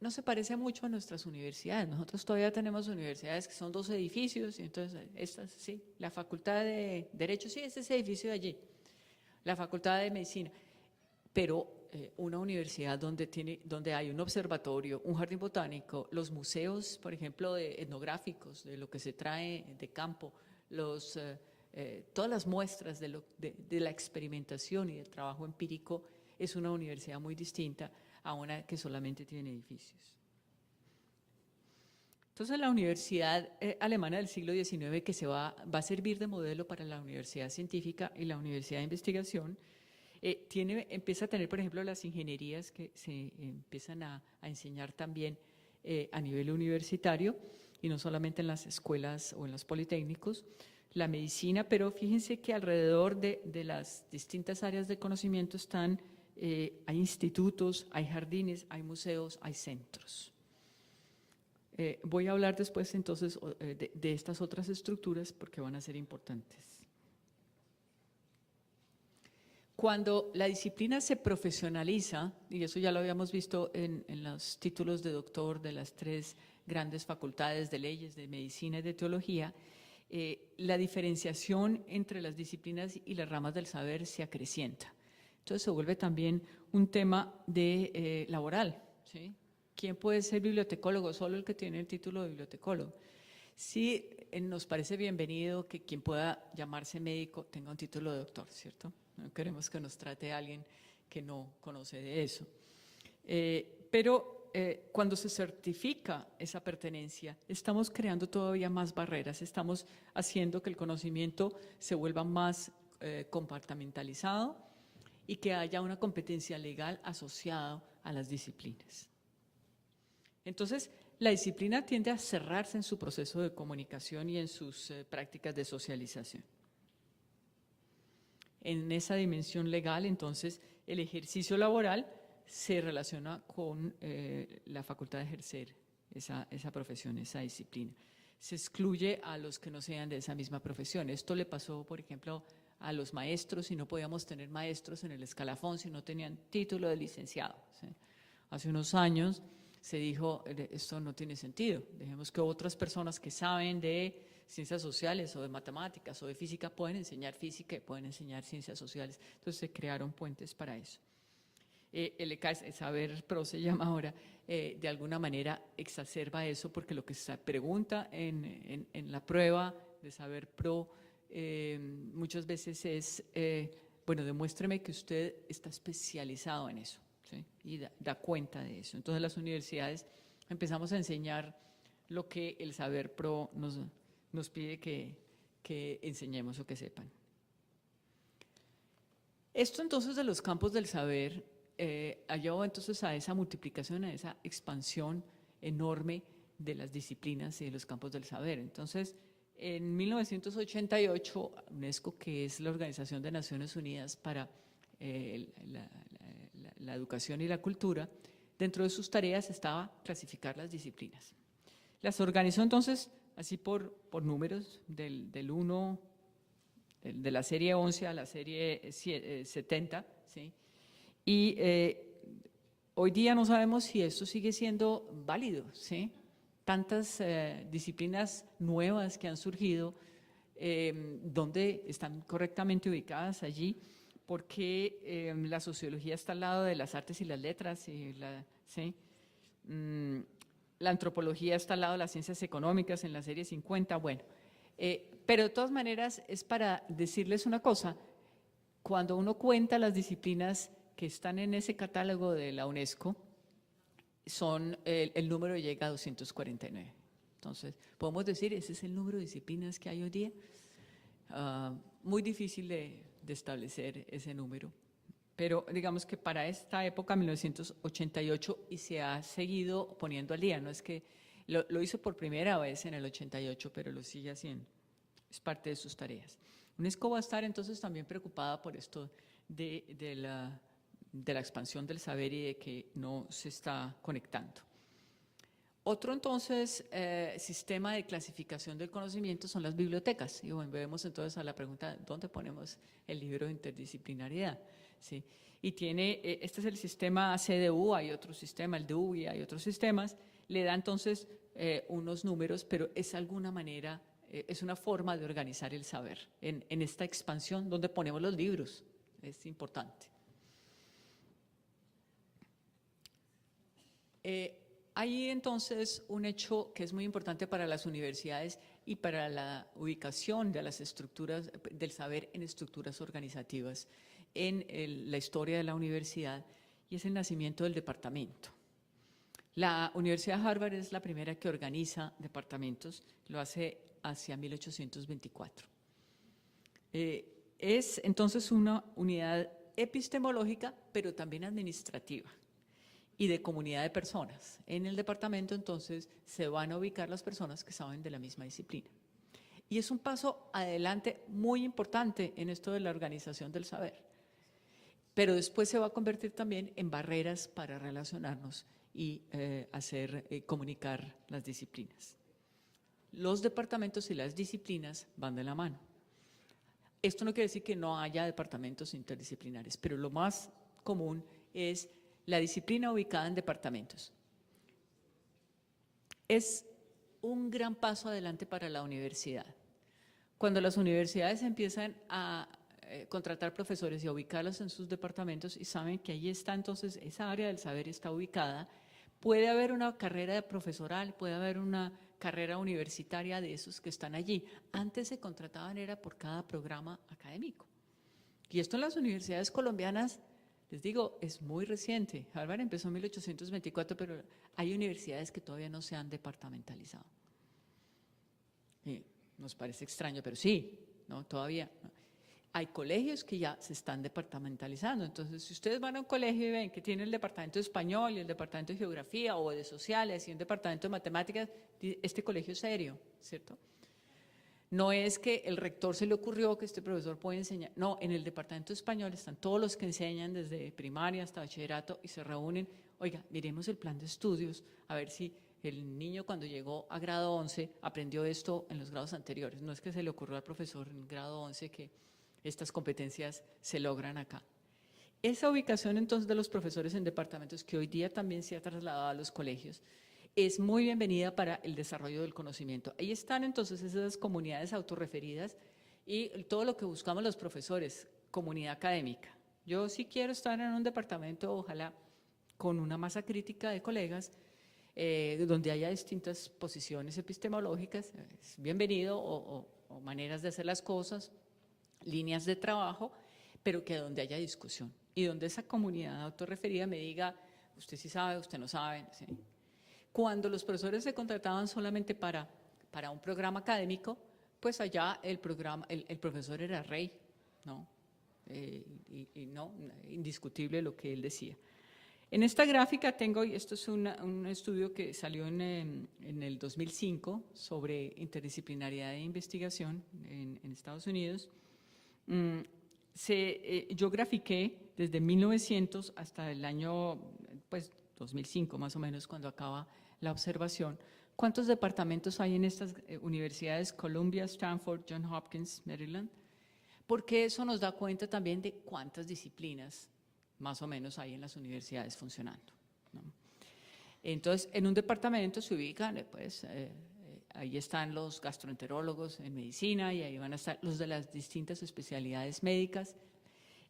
No se parece mucho a nuestras universidades. Nosotros todavía tenemos universidades que son 2 edificios, y entonces estas sí, la Facultad de Derecho, sí, es ese edificio de allí, la Facultad de Medicina, pero una universidad donde hay un observatorio, un jardín botánico, los museos, por ejemplo, etnográficos, de lo que se trae de campo, todas las muestras de la experimentación y del trabajo empírico, es una universidad muy distinta a una que solamente tiene edificios. Entonces la universidad alemana del siglo XIX, que va a servir de modelo para la universidad científica y la universidad de investigación, empieza a tener, por ejemplo, las ingenierías que se empiezan a enseñar también a nivel universitario y no solamente en las escuelas o en los politécnicos, la medicina, pero fíjense que alrededor de las distintas áreas de conocimiento hay institutos, hay jardines, hay museos, hay centros. Voy a hablar después entonces de estas otras estructuras porque van a ser importantes. Cuando la disciplina se profesionaliza, y eso ya lo habíamos visto en los títulos de doctor de las 3 grandes facultades de leyes, de medicina y de teología, la diferenciación entre las disciplinas y las ramas del saber se acrecienta. Entonces se vuelve también un tema laboral, ¿sí? ¿Quién puede ser bibliotecólogo? Solo el que tiene el título de bibliotecólogo. Sí, nos parece bienvenido que quien pueda llamarse médico tenga un título de doctor, ¿cierto? No queremos que nos trate a alguien que no conoce de eso. Pero cuando se certifica esa pertenencia, estamos creando todavía más barreras, estamos haciendo que el conocimiento se vuelva más compartimentalizado y que haya una competencia legal asociada a las disciplinas. Entonces, la disciplina tiende a cerrarse en su proceso de comunicación y en sus prácticas de socialización. En esa dimensión legal, entonces, el ejercicio laboral se relaciona con la facultad de ejercer esa profesión, esa disciplina. Se excluye a los que no sean de esa misma profesión. Esto le pasó, por ejemplo, a los maestros, y no podíamos tener maestros en el escalafón si no tenían título de licenciado, ¿sí? Hace unos años se dijo, esto no tiene sentido, dejemos que otras personas que saben de ciencias sociales o de matemáticas o de física pueden enseñar física y pueden enseñar ciencias sociales. Entonces se crearon puentes para eso. El ECAS, el Saber Pro se llama ahora, de alguna manera exacerba eso, porque lo que se pregunta en la prueba de Saber Pro muchas veces es, bueno, demuéstreme que usted está especializado en eso, ¿sí? Y da cuenta de eso. Entonces las universidades empezamos a enseñar lo que el Saber Pro nos pide que enseñemos o que sepan. Esto entonces de los campos del saber ha llevado entonces a esa multiplicación, a esa expansión enorme de las disciplinas y de los campos del saber. Entonces, en 1988, UNESCO, que es la Organización de Naciones Unidas para la Educación y la Cultura, dentro de sus tareas estaba clasificar las disciplinas. Las organizó entonces así por números, del 1, de la serie 11 a la serie 70, ¿sí? Y hoy día no sabemos si esto sigue siendo válido, ¿sí? Tantas disciplinas nuevas que han surgido, ¿dónde están correctamente ubicadas allí? Porque la sociología está al lado de las artes y las letras, ¿sí? la antropología está al lado de las ciencias económicas en la serie 50, bueno. Pero de todas maneras es para decirles una cosa, cuando uno cuenta las disciplinas que están en ese catálogo de la UNESCO, el número llega a 249. Entonces, podemos decir, ese es el número de disciplinas que hay hoy día. Muy difícil de establecer ese número. Pero digamos que para esta época, 1988, y se ha seguido poniendo al día, no es que lo hizo por primera vez en el 88, pero lo sigue haciendo, es parte de sus tareas. UNESCO va a estar entonces también preocupada por esto de la expansión del saber y de que no se está conectando. Otro entonces sistema de clasificación del conocimiento son las bibliotecas. Y bueno, vemos entonces a la pregunta, ¿dónde ponemos el libro de interdisciplinariedad? ¿Sí? Y este es el sistema CDU, hay otro sistema, el DUI, hay otros sistemas, le da entonces unos números, pero es alguna manera, es una forma de organizar el saber en esta expansión donde ponemos los libros, es importante. Hay entonces un hecho que es muy importante para las universidades y para la ubicación de las estructuras del saber en estructuras organizativas en la historia de la universidad, y es el nacimiento del departamento. La Universidad de Harvard es la primera que organiza departamentos, lo hace hacia 1824. Es entonces una unidad epistemológica, pero también administrativa y de comunidad de personas. En el departamento entonces se van a ubicar las personas que saben de la misma disciplina. Y es un paso adelante muy importante en esto de la organización del saber. Pero después se va a convertir también en barreras para relacionarnos y comunicar las disciplinas. Los departamentos y las disciplinas van de la mano. Esto no quiere decir que no haya departamentos interdisciplinares, pero lo más común es la disciplina ubicada en departamentos. Es un gran paso adelante para la universidad. Cuando las universidades empiezan a contratar profesores y a ubicarlos en sus departamentos y saben que ahí está entonces esa área del saber está ubicada, puede haber una carrera profesoral, puede haber una carrera universitaria de esos que están allí. Antes se contrataban era por cada programa académico. Y esto en las universidades colombianas, les digo, es muy reciente. Harvard empezó en 1824, pero hay universidades que todavía no se han departamentalizado. Nos parece extraño, pero sí, ¿no? Todavía no. Hay colegios que ya se están departamentalizando. Entonces, si ustedes van a un colegio y ven que tiene el departamento de español y el departamento de geografía o de sociales y un departamento de matemáticas, este colegio es serio, ¿cierto? No es que el rector se le ocurrió que este profesor puede enseñar. No, en el departamento de español están todos los que enseñan desde primaria hasta bachillerato y se reúnen. Oiga, miremos el plan de estudios, a ver si el niño cuando llegó a grado 11 aprendió esto en los grados anteriores. No es que se le ocurrió al profesor en grado 11 que estas competencias se logran acá. Esa ubicación entonces de los profesores en departamentos, que hoy día también se ha trasladado a los colegios, es muy bienvenida para el desarrollo del conocimiento. Ahí están entonces esas comunidades autorreferidas y todo lo que buscamos los profesores, comunidad académica. Yo sí quiero estar en un departamento, ojalá, con una masa crítica de colegas, donde haya distintas posiciones epistemológicas, es bienvenido, o maneras de hacer las cosas, líneas de trabajo, pero que donde haya discusión y donde esa comunidad autorreferida me diga, usted sí sabe, usted no sabe. ¿Sí? Cuando los profesores se contrataban solamente para un programa académico, pues allá el profesor era rey, ¿no? Y no, indiscutible lo que él decía. En esta gráfica tengo, y esto es un estudio que salió en el 2005 sobre interdisciplinariedad e investigación en Estados Unidos. Yo grafiqué desde 1900 hasta el año 2005 más o menos, cuando acaba la observación, cuántos departamentos hay en estas universidades, Columbia, Stanford, Johns Hopkins, Maryland, porque eso nos da cuenta también de cuántas disciplinas más o menos hay en las universidades funcionando, ¿no? Entonces, en un departamento se ubican, ahí están los gastroenterólogos en medicina y ahí van a estar los de las distintas especialidades médicas.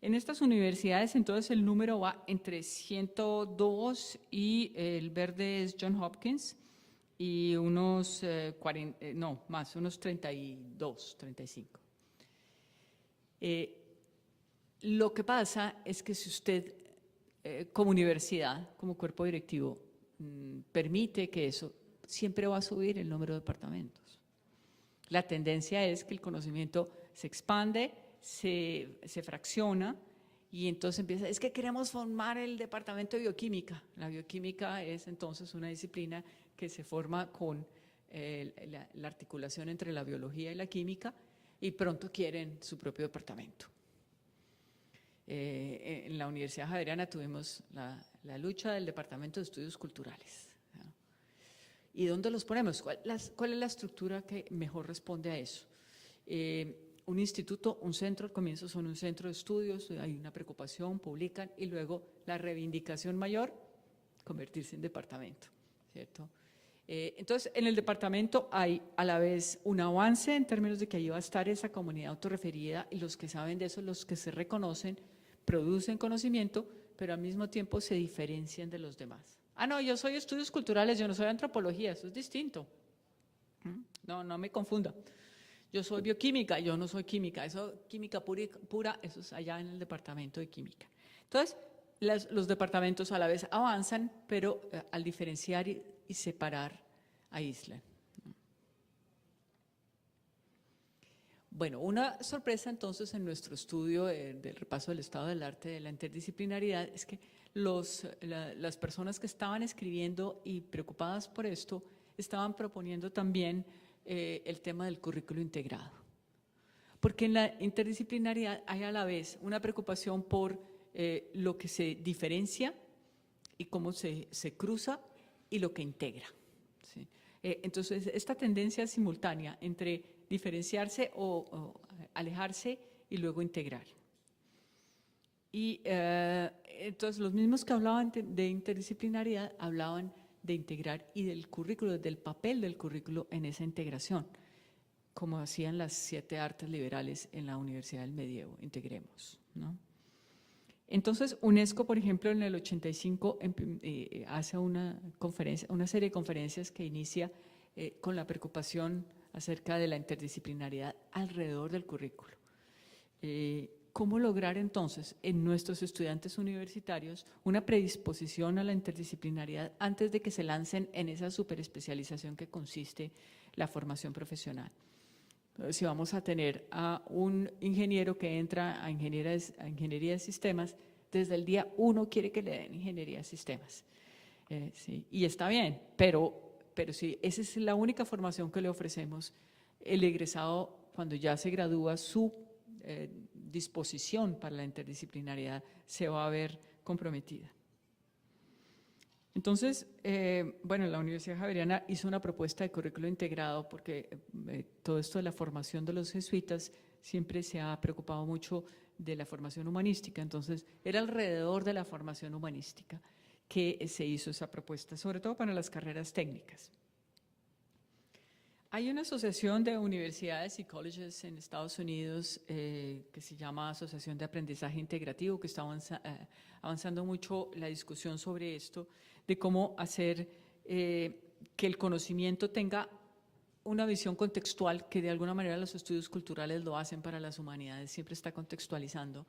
En estas universidades, entonces, el número va entre 102 y el verde es Johns Hopkins, y unos 32, 35. Lo que pasa es que si usted, como universidad, como cuerpo directivo, permite que eso, siempre va a subir el número de departamentos. La tendencia es que el conocimiento se expande, se fracciona, y entonces empieza, es que queremos formar el departamento de bioquímica. La bioquímica es entonces una disciplina que se forma con la articulación entre la biología y la química, y pronto quieren su propio departamento. En la Universidad Javeriana tuvimos la lucha del Departamento de Estudios Culturales, ¿no? ¿Y dónde los ponemos? ¿Cuál es la estructura que mejor responde a eso? Un instituto, un centro, al comienzo son un centro de estudios, hay una preocupación, publican, y luego la reivindicación mayor, convertirse en departamento, ¿cierto? Entonces, en el departamento hay a la vez un avance en términos de que ahí va a estar esa comunidad autorreferida, y los que saben de eso, los que se reconocen, producen conocimiento, pero al mismo tiempo se diferencian de los demás. Ah, no, yo soy estudios culturales, yo no soy antropología, eso es distinto. No me confunda. Yo soy bioquímica, yo no soy química, eso química pura, eso es allá en el departamento de química. Entonces, los departamentos a la vez avanzan, pero al diferenciar y separar, aíslan. Bueno, una sorpresa entonces en nuestro estudio del repaso del estado del arte de la interdisciplinaridad es que las personas que estaban escribiendo y preocupadas por esto estaban proponiendo también el tema del currículo integrado. Porque en la interdisciplinaridad hay a la vez una preocupación por lo que se diferencia y cómo se cruza y lo que integra, ¿sí? Entonces, esta tendencia simultánea entre diferenciarse o alejarse y luego integrar. Y entonces los mismos que hablaban de interdisciplinaridad hablaban de integrar y del currículo, del papel del currículo en esa integración, como hacían las 7 artes liberales en la Universidad del Medievo, integremos, ¿no? Entonces, UNESCO, por ejemplo, en el 85 hace una serie de conferencias que inicia con la preocupación acerca de la interdisciplinaridad alrededor del currículo. ¿Cómo lograr entonces en nuestros estudiantes universitarios una predisposición a la interdisciplinaridad antes de que se lancen en esa superespecialización que consiste la formación profesional? Entonces, si vamos a tener a un ingeniero que entra a ingeniería de sistemas, desde el día 1 quiere que le den ingeniería de sistemas. Sí, y está bien, pero si esa es la única formación que le ofrecemos, el egresado, cuando ya se gradúa, su disposición para la interdisciplinariedad se va a ver comprometida. Entonces, bueno, la Universidad Javeriana hizo una propuesta de currículo integrado porque todo esto de la formación de los jesuitas siempre se ha preocupado mucho de la formación humanística. Entonces, era alrededor de la formación humanística que se hizo esa propuesta, sobre todo para las carreras técnicas. Hay una asociación de universidades y colleges en Estados Unidos que se llama Asociación de Aprendizaje Integrativo, que está avanzando mucho la discusión sobre esto, de cómo hacer que el conocimiento tenga una visión contextual, que de alguna manera los estudios culturales lo hacen para las humanidades, siempre está contextualizando,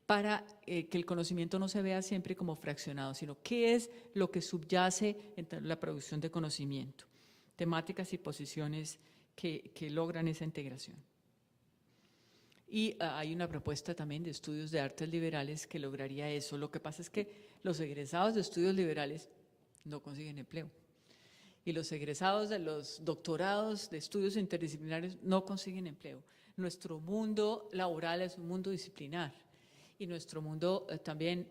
para que el conocimiento no se vea siempre como fraccionado, sino qué es lo que subyace en la producción de conocimiento, temáticas y posiciones que logran esa integración. Y hay una propuesta también de estudios de artes liberales que lograría eso. Lo que pasa es que los egresados de estudios liberales no consiguen empleo. Y los egresados de los doctorados de estudios interdisciplinarios no consiguen empleo. Nuestro mundo laboral es un mundo disciplinar. Y nuestro mundo también,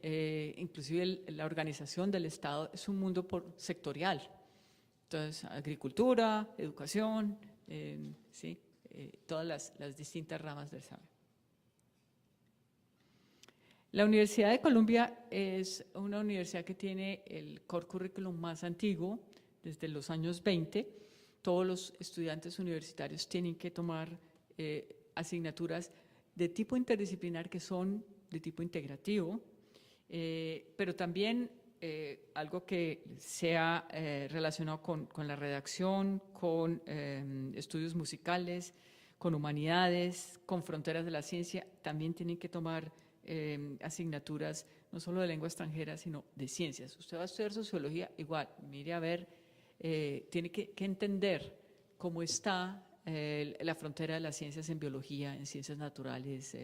inclusive la organización del Estado, es un mundo sectorial. Entonces, agricultura, educación, ¿sí? Todas las distintas ramas del saber. La Universidad de Columbia es una universidad que tiene el core curriculum más antiguo, desde los años 20. Todos los estudiantes universitarios tienen que tomar asignaturas de tipo interdisciplinar que son de tipo integrativo, pero también algo que sea relacionado con la redacción, con estudios musicales, con humanidades, con fronteras de la ciencia. También tienen que tomar asignaturas no solo de lengua extranjera, sino de ciencias. Usted va a estudiar sociología, igual, mire a ver, tiene que entender cómo está la frontera de las ciencias en biología, en ciencias naturales,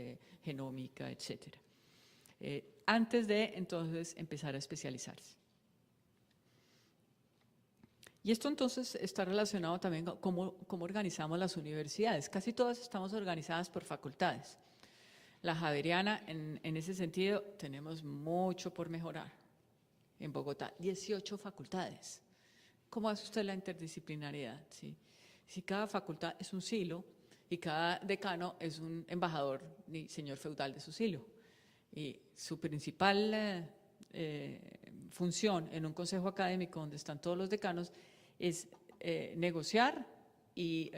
genómica, etcétera. Antes de entonces empezar a especializarse. Y esto entonces está relacionado también con cómo organizamos las universidades. Casi todas estamos organizadas por facultades. La Javeriana, en ese sentido, tenemos mucho por mejorar. En Bogotá, 18 facultades. ¿Cómo hace usted la interdisciplinariedad? ¿Sí? Si cada facultad es un silo y cada decano es un embajador y señor feudal de su silo. Y su principal función en un consejo académico donde están todos los decanos es negociar y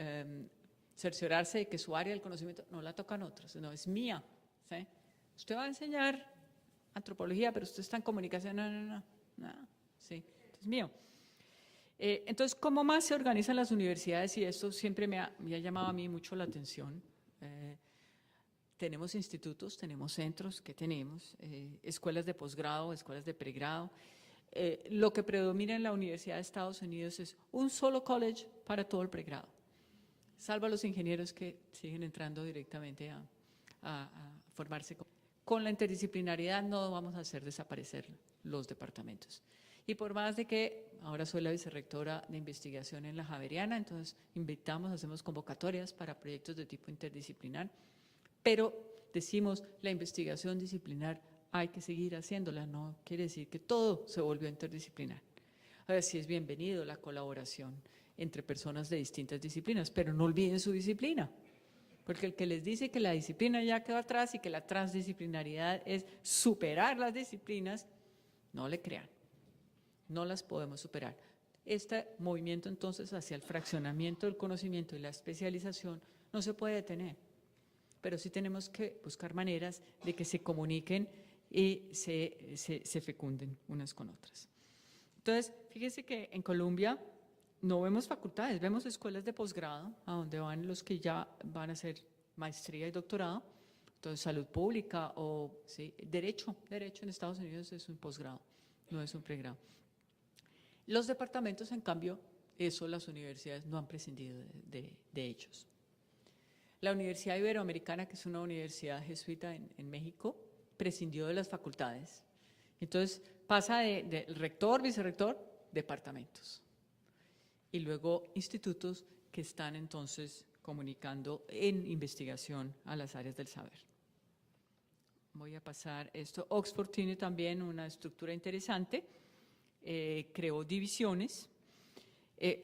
cerciorarse de que su área del conocimiento no la tocan otros, no es mía. ¿Sí? Usted va a enseñar antropología, pero usted está en comunicación, no, sí, es mío. Entonces, ¿cómo más se organizan las universidades? Y esto siempre me ha llamado a mí mucho la atención. Tenemos institutos, tenemos centros, ¿qué tenemos? Escuelas de posgrado, escuelas de pregrado. Lo que predomina en la Universidad de Estados Unidos es un solo college para todo el pregrado, salvo a los ingenieros que siguen entrando directamente a formarse. Con la interdisciplinariedad no vamos a hacer desaparecer los departamentos. Y por más de que ahora soy la vicerrectora de investigación en la Javeriana, entonces invitamos, hacemos convocatorias para proyectos de tipo interdisciplinar, pero decimos la investigación disciplinar hay que seguir haciéndola, no quiere decir que todo se volvió interdisciplinar. A ver si es bienvenido la colaboración entre personas de distintas disciplinas, pero no olviden su disciplina, porque el que les dice que la disciplina ya quedó atrás y que la transdisciplinaridad es superar las disciplinas, no le crean. No las podemos superar. Este movimiento entonces hacia el fraccionamiento del conocimiento y la especialización no se puede detener, pero sí tenemos que buscar maneras de que se comuniquen y se fecunden unas con otras. Entonces, fíjense que en Colombia no vemos facultades, vemos escuelas de posgrado, a donde van los que ya van a hacer maestría y doctorado, entonces salud pública o sí, derecho en Estados Unidos es un posgrado, no es un pregrado. Los departamentos, en cambio, eso las universidades no han prescindido de ellos. La Universidad Iberoamericana, que es una universidad jesuita en México, prescindió de las facultades. Entonces pasa de rector, vicerrector, departamentos. Y luego institutos que están entonces comunicando en investigación a las áreas del saber. Voy a pasar esto. Oxford tiene también una estructura interesante. Creó divisiones.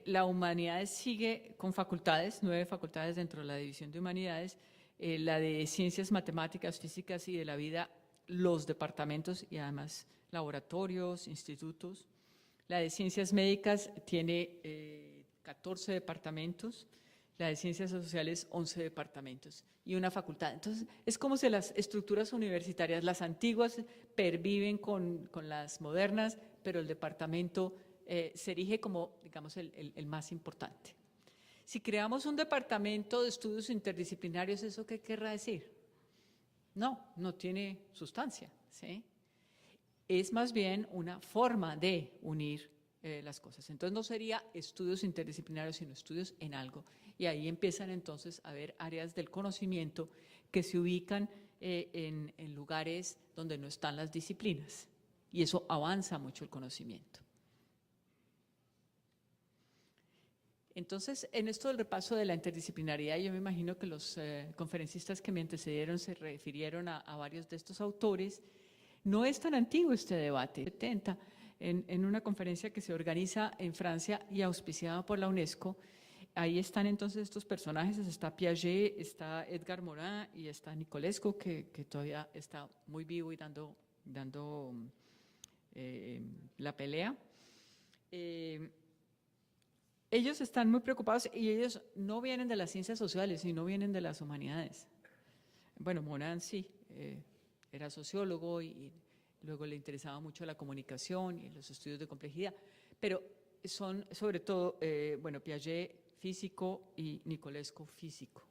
La humanidades sigue con facultades, 9 facultades dentro de la división de humanidades, la de ciencias matemáticas, físicas y de la vida, los departamentos y además laboratorios, institutos. La de ciencias médicas tiene 14 departamentos, la de ciencias sociales 11 departamentos y una facultad. Entonces, es como si las estructuras universitarias, las antiguas, perviven con las modernas, pero el departamento se erige como, digamos, el más importante. Si creamos un departamento de estudios interdisciplinarios, ¿eso qué querrá decir? No tiene sustancia, ¿sí? Es más bien una forma de unir las cosas. Entonces no sería estudios interdisciplinarios, sino estudios en algo. Y ahí empiezan entonces a haber áreas del conocimiento que se ubican en lugares donde no están las disciplinas. Y eso avanza mucho el conocimiento. Entonces, en esto del repaso de la interdisciplinaridad, yo me imagino que los conferencistas que me antecedieron se refirieron a varios de estos autores. No es tan antiguo este debate. 70, en una conferencia que se organiza en Francia y auspiciada por la UNESCO, ahí están entonces estos personajes, está Piaget, está Edgar Morin y está Nicolescu, que todavía está muy vivo y dando la pelea. Ellos están muy preocupados y ellos no vienen de las ciencias sociales, sino vienen de las humanidades. Bueno, Morin sí, era sociólogo y luego le interesaba mucho la comunicación y los estudios de complejidad, pero son sobre todo, bueno, Piaget físico y Nicolescu físico.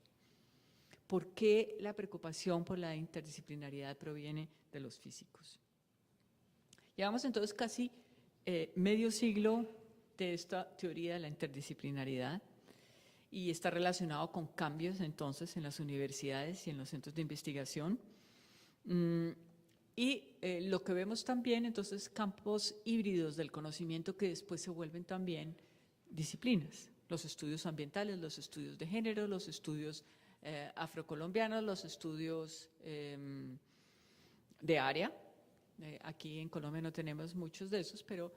¿Por qué la preocupación por la interdisciplinariedad proviene de los físicos? Llevamos entonces casi medio siglo de esta teoría de la interdisciplinaridad y está relacionado con cambios entonces en las universidades y en los centros de investigación. Lo que vemos también entonces campos híbridos del conocimiento que después se vuelven también disciplinas. Los estudios ambientales, los estudios de género, los estudios afrocolombianos, los estudios de área. Aquí en Colombia no tenemos muchos de esos, pero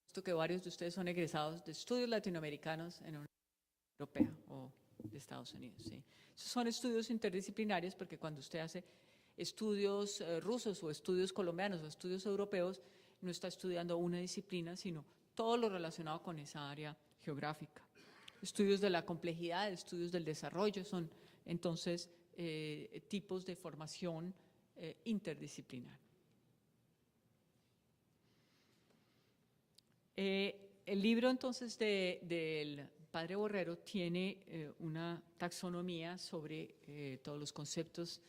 visto que varios de ustedes son egresados de estudios latinoamericanos en una europea o de Estados Unidos. ¿Sí? Esos son estudios interdisciplinarios porque cuando usted hace estudios rusos o estudios colombianos o estudios europeos, no está estudiando una disciplina, sino todo lo relacionado con esa área geográfica. Estudios de la complejidad, estudios del desarrollo, son entonces tipos de formación interdisciplinar. El libro entonces del padre Borrero tiene una taxonomía sobre todos los conceptos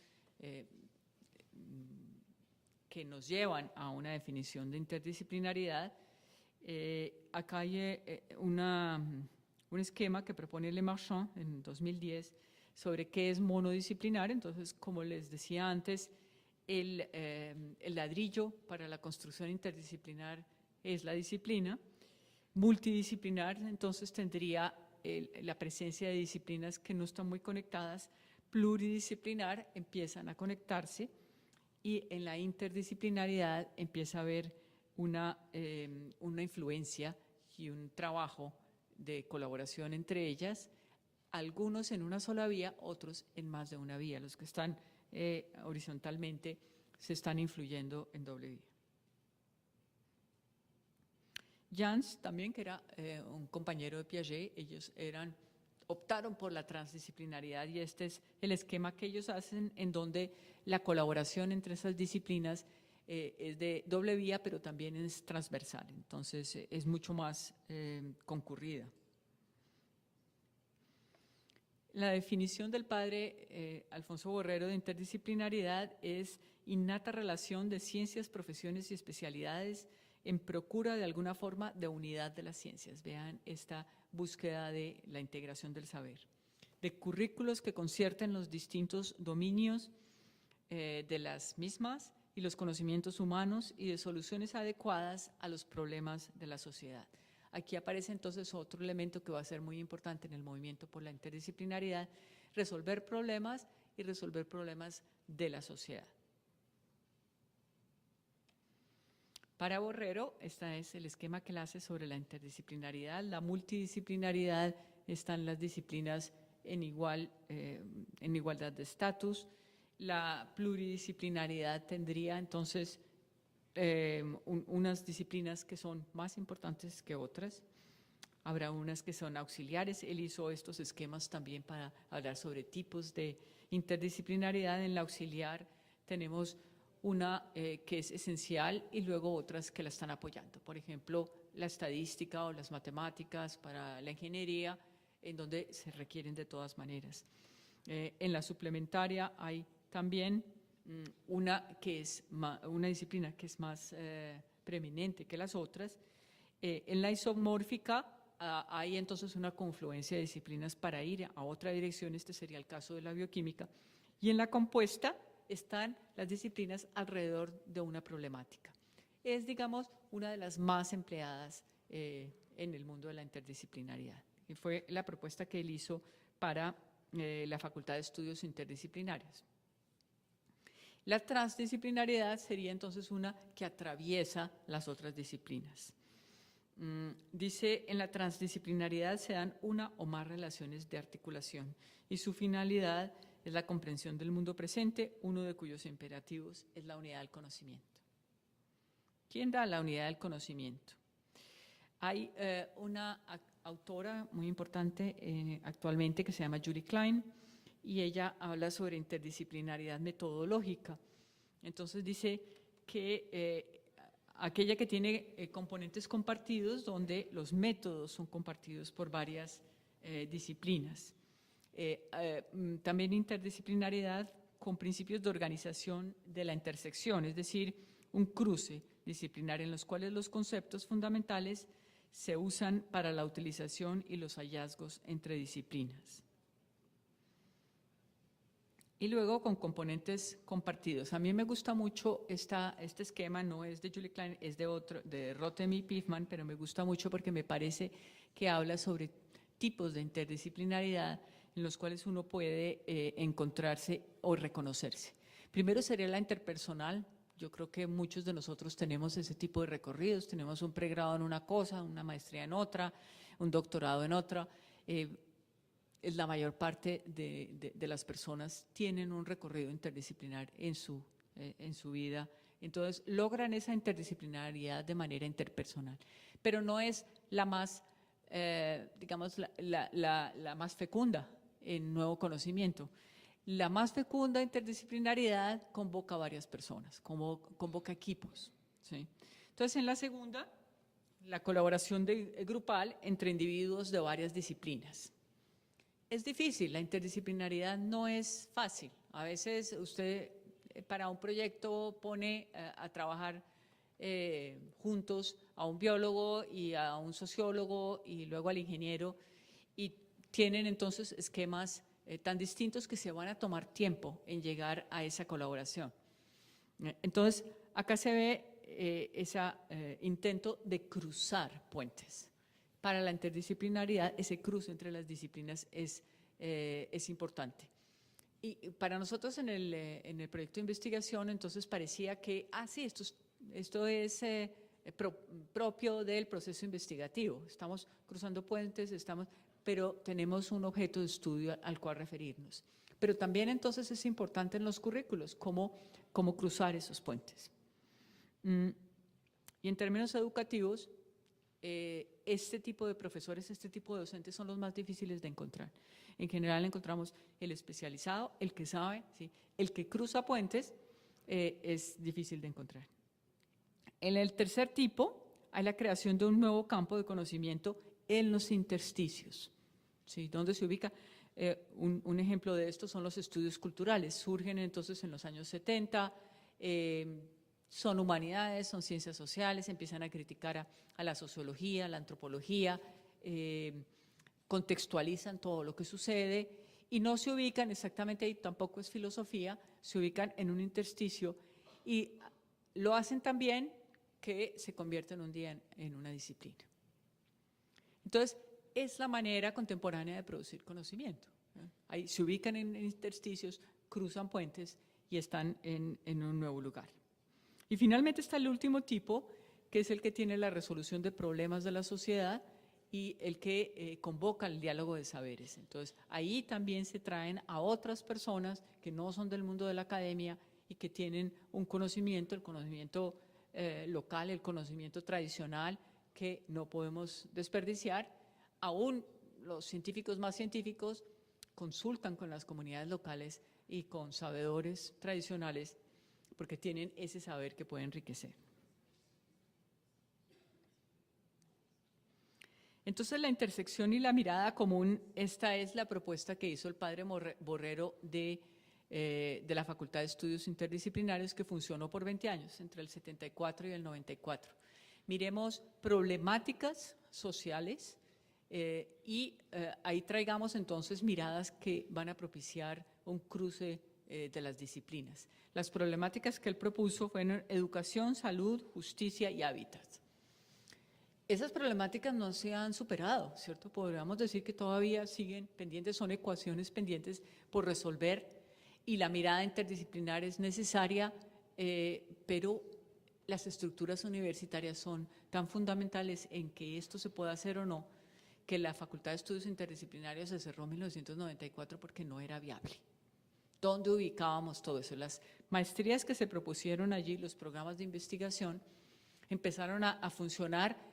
que nos llevan a una definición de interdisciplinaridad. Acá hay un esquema que propone Le Marchand en 2010 sobre qué es monodisciplinar. Entonces, como les decía antes, el ladrillo para la construcción interdisciplinar es la disciplina. Multidisciplinar, entonces, tendría la presencia de disciplinas que no están muy conectadas. Pluridisciplinar empiezan a conectarse y en la interdisciplinaridad empieza a haber una influencia y un trabajo de colaboración entre ellas, algunos en una sola vía, otros en más de una vía. Los que están horizontalmente se están influyendo en doble vía. Jans también, que era un compañero de Piaget, ellos optaron por la transdisciplinaridad y este es el esquema que ellos hacen en donde la colaboración entre esas disciplinas es de doble vía, pero también es transversal, entonces es mucho más concurrida. La definición del padre Alfonso Borrero de interdisciplinaridad es innata relación de ciencias, profesiones y especialidades en procura de alguna forma de unidad de las ciencias. Vean esta búsqueda de la integración del saber. De currículos que concierten los distintos dominios de las mismas y los conocimientos humanos y de soluciones adecuadas a los problemas de la sociedad. Aquí aparece entonces otro elemento que va a ser muy importante en el movimiento por la interdisciplinaridad, resolver problemas y resolver problemas de la sociedad. Para Borrero, este es el esquema que él hace sobre la interdisciplinaridad. La multidisciplinaridad están las disciplinas en igualdad de estatus. La pluridisciplinaridad tendría entonces unas disciplinas que son más importantes que otras. Habrá unas que son auxiliares. Él hizo estos esquemas también para hablar sobre tipos de interdisciplinaridad. En la auxiliar tenemos una que es esencial y luego otras que la están apoyando. Por ejemplo, la estadística o las matemáticas para la ingeniería, en donde se requieren de todas maneras. En la suplementaria hay también una disciplina que es más preeminente que las otras. En la isomórfica hay entonces una confluencia de disciplinas para ir a otra dirección, este sería el caso de la bioquímica. Y en la compuesta están las disciplinas alrededor de una problemática. Es, digamos, una de las más empleadas en el mundo de la interdisciplinaridad. Y fue la propuesta que él hizo para la Facultad de Estudios Interdisciplinarios. La transdisciplinariedad sería entonces una que atraviesa las otras disciplinas. Dice, en la transdisciplinariedad se dan una o más relaciones de articulación y su finalidad es la comprensión del mundo presente, uno de cuyos imperativos es la unidad del conocimiento. ¿Quién da la unidad del conocimiento? Hay una autora muy importante actualmente que se llama Julie Klein y ella habla sobre interdisciplinaridad metodológica. Entonces dice que aquella que tiene componentes compartidos, donde los métodos son compartidos por varias disciplinas. También interdisciplinariedad con principios de organización de la intersección, es decir, un cruce disciplinar en los cuales los conceptos fundamentales se usan para la utilización y los hallazgos entre disciplinas. Y luego con componentes compartidos. A mí me gusta mucho este esquema, no es de Julie Klein, es de Rotem y Piffman, pero me gusta mucho porque me parece que habla sobre tipos de interdisciplinaridad en los cuales uno puede encontrarse o reconocerse. Primero sería la interpersonal. Yo creo que muchos de nosotros tenemos ese tipo de recorridos, tenemos un pregrado en una cosa, una maestría en otra, un doctorado en otra. La mayor parte de las personas tienen un recorrido interdisciplinar en su vida. Entonces, logran esa interdisciplinariedad de manera interpersonal. Pero no es la más, digamos, la más fecunda en nuevo conocimiento. La más fecunda interdisciplinariedad convoca a varias personas, convoca equipos, ¿sí? Entonces, en la segunda, la colaboración grupal entre individuos de varias disciplinas. Es difícil, la interdisciplinariedad no es fácil. A veces usted para un proyecto pone a trabajar juntos a un biólogo y a un sociólogo y luego al ingeniero, y tienen entonces esquemas tan distintos que se van a tomar tiempo en llegar a esa colaboración. Entonces, acá se ve ese intento de cruzar puentes. Para la interdisciplinaridad, ese cruce entre las disciplinas es importante. Y para nosotros en el proyecto de investigación, entonces parecía que, sí, esto es propio del proceso investigativo. Estamos cruzando puentes, pero tenemos un objeto de estudio al cual referirnos. Pero también entonces es importante en los currículos cómo cruzar esos puentes. Y en términos educativos, este tipo de profesores, este tipo de docentes son los más difíciles de encontrar. En general encontramos el especializado, el que sabe, ¿sí? El que cruza puentes es difícil de encontrar. En el tercer tipo hay la creación de un nuevo campo de conocimiento en los intersticios, ¿sí? ¿Dónde se ubica? Un ejemplo de esto son los estudios culturales. Surgen entonces en los años 70, son humanidades, son ciencias sociales, empiezan a criticar a la sociología, a la antropología, contextualizan todo lo que sucede y no se ubican exactamente ahí, tampoco es filosofía, se ubican en un intersticio y lo hacen también que se convierten un día en una disciplina. Entonces, es la manera contemporánea de producir conocimiento. Ahí se ubican en intersticios, cruzan puentes y están en un nuevo lugar. Y finalmente está el último tipo, que es el que tiene la resolución de problemas de la sociedad y el que convoca el diálogo de saberes. Entonces, ahí también se traen a otras personas que no son del mundo de la academia y que tienen un conocimiento, el conocimiento local, el conocimiento tradicional, que no podemos desperdiciar. Aún los científicos más científicos consultan con las comunidades locales y con sabedores tradicionales porque tienen ese saber que puede enriquecer. Entonces, la intersección y la mirada común, esta es la propuesta que hizo el padre Borrero de la Facultad de Estudios Interdisciplinarios, que funcionó por 20 años, entre el 74 y el 94. Miremos problemáticas sociales y ahí traigamos entonces miradas que van a propiciar un cruce de las disciplinas. Las problemáticas que él propuso fueron educación, salud, justicia y hábitat. Esas problemáticas no se han superado, ¿cierto? Podríamos decir que todavía siguen pendientes, son ecuaciones pendientes por resolver y la mirada interdisciplinar es necesaria, pero las estructuras universitarias son tan fundamentales en que esto se pueda hacer o no, que la Facultad de Estudios Interdisciplinarios se cerró en 1994 porque no era viable. ¿Dónde ubicábamos todo eso? Las maestrías que se propusieron allí, los programas de investigación, empezaron a funcionar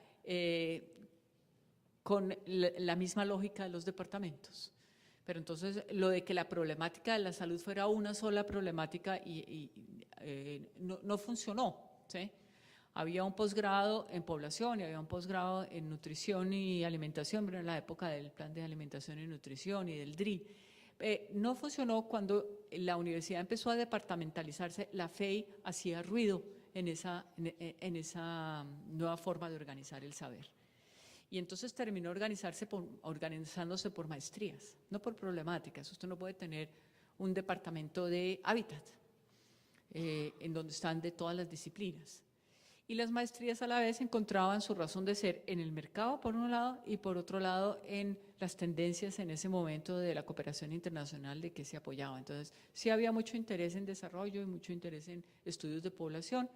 con la misma lógica de los departamentos. Pero entonces, lo de que la problemática de la salud fuera una sola problemática no funcionó. ¿sí? Había un posgrado en población y había un posgrado en nutrición y alimentación, pero en la época del plan de alimentación y nutrición y del DRI. No funcionó cuando la universidad empezó a departamentalizarse, la FEI hacía ruido en esa nueva forma de organizar el saber. Y entonces terminó organizándose por maestrías, no por problemáticas. Usted no puede tener un departamento de hábitat, en donde están de todas las disciplinas. Y las maestrías a la vez encontraban su razón de ser en el mercado, por un lado, y por otro lado en las tendencias en ese momento de la cooperación internacional de que se apoyaba. Entonces, sí había mucho interés en desarrollo y mucho interés en estudios de población,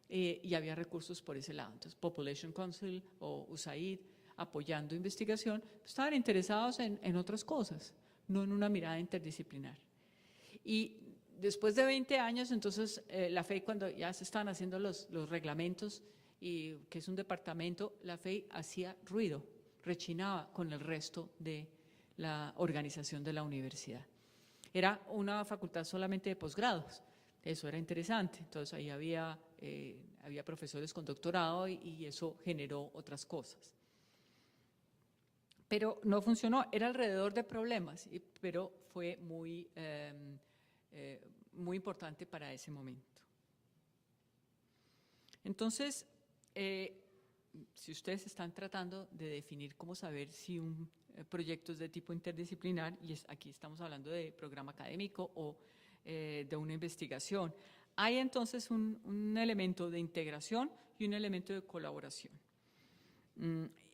y había recursos por ese lado. Entonces, Population Council o USAID, apoyando investigación, estaban interesados en otras cosas, no en una mirada interdisciplinar. Y después de 20 años, entonces, la FEI, cuando ya se estaban haciendo los reglamentos, y que es un departamento, la FEI hacía ruido, rechinaba con el resto de la organización de la universidad. Era una facultad solamente de posgrados, eso era interesante, entonces ahí había profesores con doctorado y eso generó otras cosas. Pero no funcionó, era alrededor de problemas, pero fue muy importante para ese momento. Entonces, si ustedes están tratando de definir cómo saber si un proyecto es de tipo interdisciplinar, y aquí estamos hablando de programa académico o de una investigación, hay entonces un elemento de integración y un elemento de colaboración.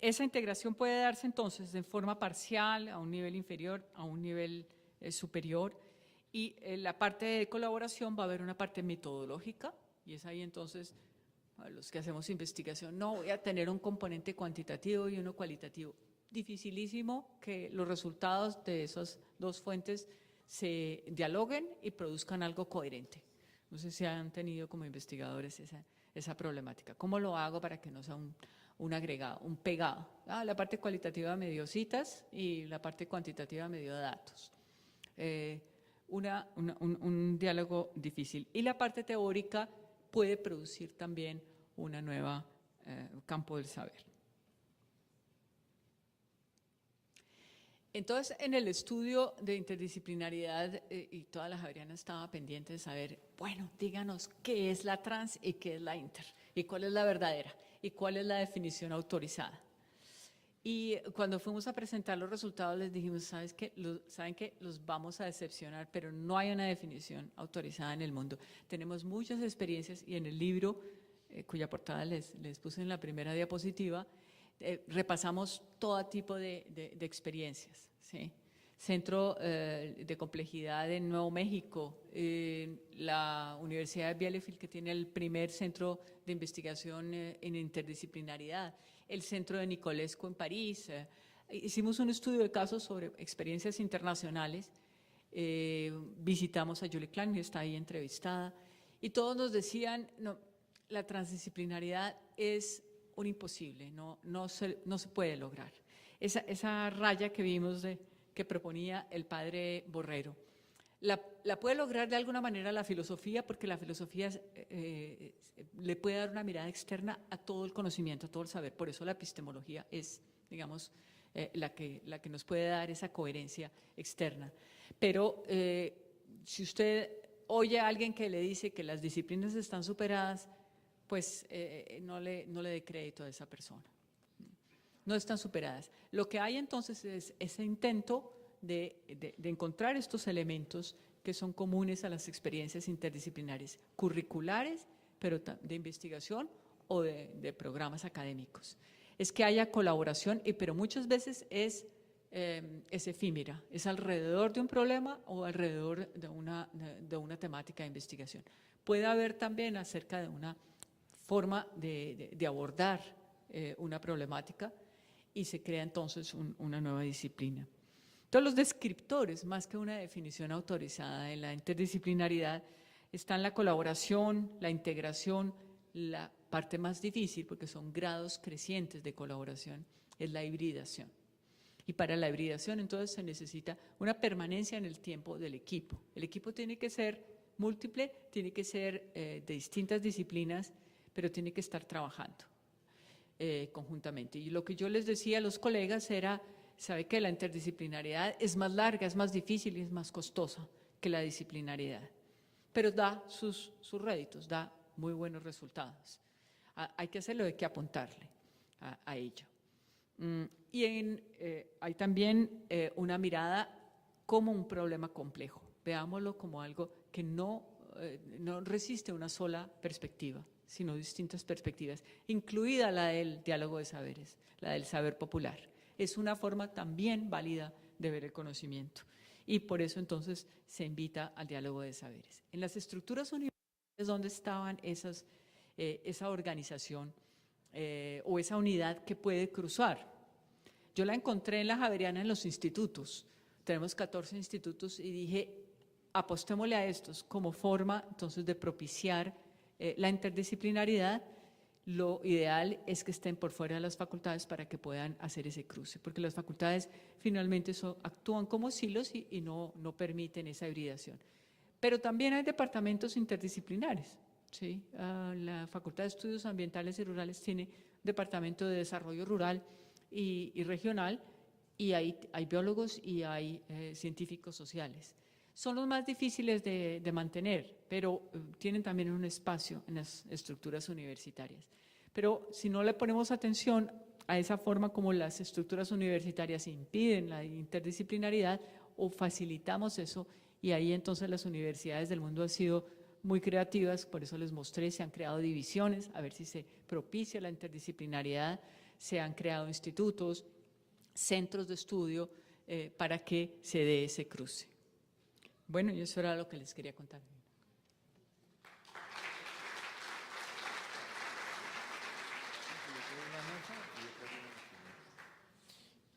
Esa integración puede darse entonces de forma parcial, a un nivel inferior, a un nivel superior, y en la parte de colaboración va a haber una parte metodológica, y es ahí entonces, a los que hacemos investigación, no voy a tener un componente cuantitativo y uno cualitativo. Dificilísimo que los resultados de esas dos fuentes se dialoguen y produzcan algo coherente. No sé si han tenido como investigadores esa problemática. ¿Cómo lo hago para que no sea un agregado, un pegado? La parte cualitativa me dio citas y la parte cuantitativa me dio datos. Un diálogo difícil. Y la parte teórica puede producir también una nueva campo del saber. Entonces, en el estudio de interdisciplinaridad, y toda la Javeriana estaba pendiente de saber, bueno, díganos qué es la trans y qué es la inter, y cuál es la verdadera, y cuál es la definición autorizada. Y cuando fuimos a presentar los resultados les dijimos, ¿saben qué? Los vamos a decepcionar, pero no hay una definición autorizada en el mundo. Tenemos muchas experiencias y en el libro, cuya portada les puse en la primera diapositiva, repasamos todo tipo de experiencias, ¿sí? Centro de Complejidad en Nuevo México, la Universidad de Bielefeld, que tiene el primer centro de investigación en interdisciplinaridad, el Centro de Nicolescu en París. Hicimos un estudio de casos sobre experiencias internacionales, visitamos a Julie Klein, que está ahí entrevistada, y todos nos decían, no, la transdisciplinaridad es un imposible, no se puede lograr. Esa raya que vimos que proponía el padre Borrero, la puede lograr de alguna manera la filosofía, porque la filosofía le puede dar una mirada externa a todo el conocimiento, a todo el saber. Por eso la epistemología es, digamos, la que nos puede dar esa coherencia externa. Pero si usted oye a alguien que le dice que las disciplinas están superadas, pues no le dé crédito a esa persona. No están superadas. Lo que hay entonces es ese intento de encontrar estos elementos que son comunes a las experiencias interdisciplinares, curriculares, pero de investigación o de programas académicos. Es que haya colaboración, pero muchas veces es efímera, es alrededor de un problema o alrededor de una temática de investigación. Puede haber también acerca de una forma de abordar una problemática y se crea entonces una nueva disciplina. Entonces, los descriptores, más que una definición autorizada en la interdisciplinaridad, están la colaboración, la integración, la parte más difícil, porque son grados crecientes de colaboración, es la hibridación. Y para la hibridación, entonces, se necesita una permanencia en el tiempo del equipo. El equipo tiene que ser múltiple, tiene que ser de distintas disciplinas, pero tiene que estar trabajando conjuntamente. Y lo que yo les decía a los colegas era, sabe que la interdisciplinariedad es más larga, es más difícil y es más costosa que la disciplinariedad, pero da sus réditos, da muy buenos resultados. Hay que hacerlo, hay que apuntarle a ello. Y hay también una mirada como un problema complejo. Veámoslo como algo que no resiste una sola perspectiva, sino distintas perspectivas, incluida la del diálogo de saberes, la del saber popular. Es una forma también válida de ver el conocimiento y por eso entonces se invita al diálogo de saberes. En las estructuras universitarias donde estaban esa organización o esa unidad que puede cruzar. Yo la encontré en la Javeriana en los institutos. Tenemos 14 institutos y dije, apostémosle a estos como forma entonces de propiciar la interdisciplinariedad. Lo ideal es que estén por fuera de las facultades para que puedan hacer ese cruce, porque las facultades finalmente actúan como silos y no permiten esa hibridación. Pero también hay departamentos interdisciplinares. ¿Sí? La Facultad de Estudios Ambientales y Rurales tiene departamento de desarrollo rural y regional, y hay biólogos y hay científicos sociales. Son los más difíciles de mantener, pero tienen también un espacio en las estructuras universitarias. Pero si no le ponemos atención a esa forma como las estructuras universitarias impiden la interdisciplinaridad o facilitamos eso, y ahí entonces las universidades del mundo han sido muy creativas, por eso les mostré, se han creado divisiones, a ver si se propicia la interdisciplinariedad, se han creado institutos, centros de estudio para que se dé ese cruce. Bueno, y eso era lo que les quería contar.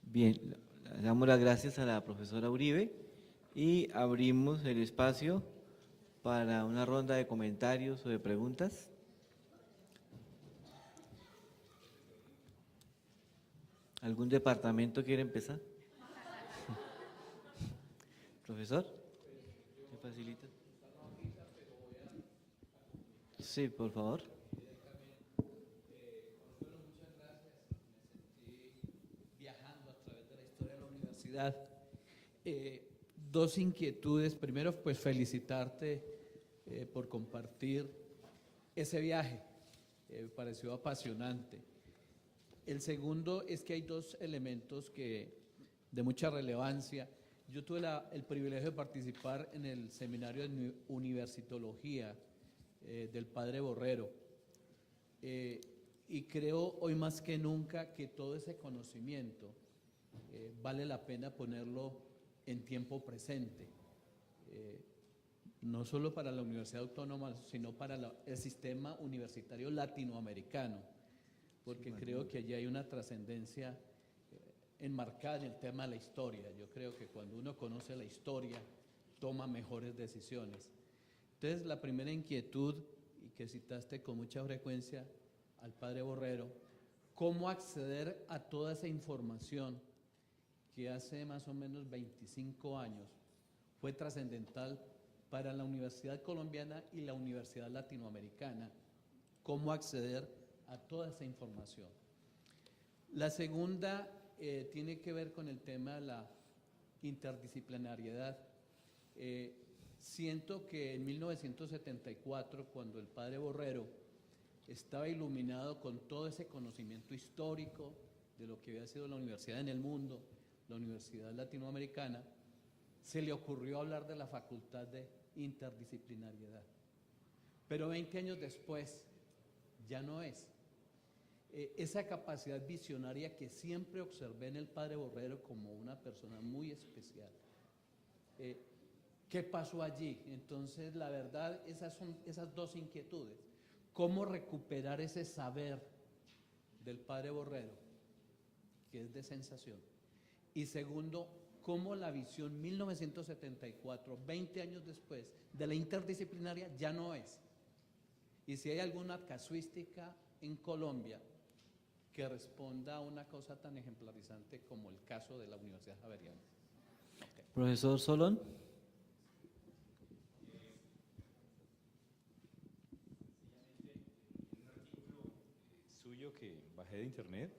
Bien, le damos las gracias a la profesora Uribe y abrimos el espacio para una ronda de comentarios o de preguntas. ¿Algún departamento quiere empezar? Profesor, ¿me facilita? Sí, por favor. Viajando a través de la historia de la universidad, dos inquietudes. Primero, pues felicitarte por compartir ese viaje, me pareció apasionante. El segundo es que hay dos elementos de mucha relevancia. Yo tuve el privilegio de participar en el seminario de universitología del padre Borrero, y creo hoy más que nunca que todo ese conocimiento vale la pena ponerlo en tiempo presente, no solo para la Universidad Autónoma, sino para el sistema universitario latinoamericano, porque creo que allí hay una trascendencia enmarcada en el tema de la historia. Yo creo que cuando uno conoce la historia, toma mejores decisiones. Entonces, la primera inquietud, y que citaste con mucha frecuencia al padre Borrero, cómo acceder a toda esa información que hace más o menos 25 años fue trascendental para la Universidad Colombiana y la Universidad Latinoamericana, cómo acceder a toda esa información. La segunda tiene que ver con el tema de la interdisciplinariedad. Siento que en 1974, cuando el padre Borrero estaba iluminado con todo ese conocimiento histórico de lo que había sido la universidad en el mundo, la Universidad Latinoamericana, se le ocurrió hablar de la facultad de interdisciplinariedad. Pero 20 años después ya no es. Esa capacidad visionaria que siempre observé en el padre Borrero como una persona muy especial. ¿Qué pasó allí? Entonces, la verdad, esas son esas dos inquietudes. ¿Cómo recuperar ese saber del padre Borrero, que es de sensación? Y segundo, cómo la visión 1974, 20 años después, de la interdisciplinaria ya no es. Y si hay alguna casuística en Colombia que responda a una cosa tan ejemplarizante como el caso de la Universidad Javeriana. Okay. Profesor Solón. Un suyo que bajé de internet,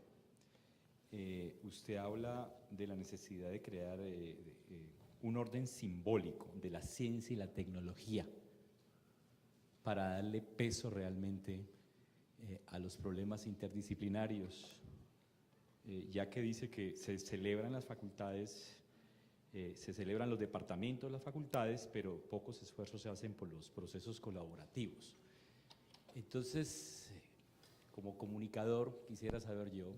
usted habla de la necesidad de crear un orden simbólico de la ciencia y la tecnología para darle peso realmente a los problemas interdisciplinarios, ya que dice que se celebran las facultades, se celebran los departamentos, las facultades, pero pocos esfuerzos se hacen por los procesos colaborativos. Entonces, como comunicador, quisiera saber yo,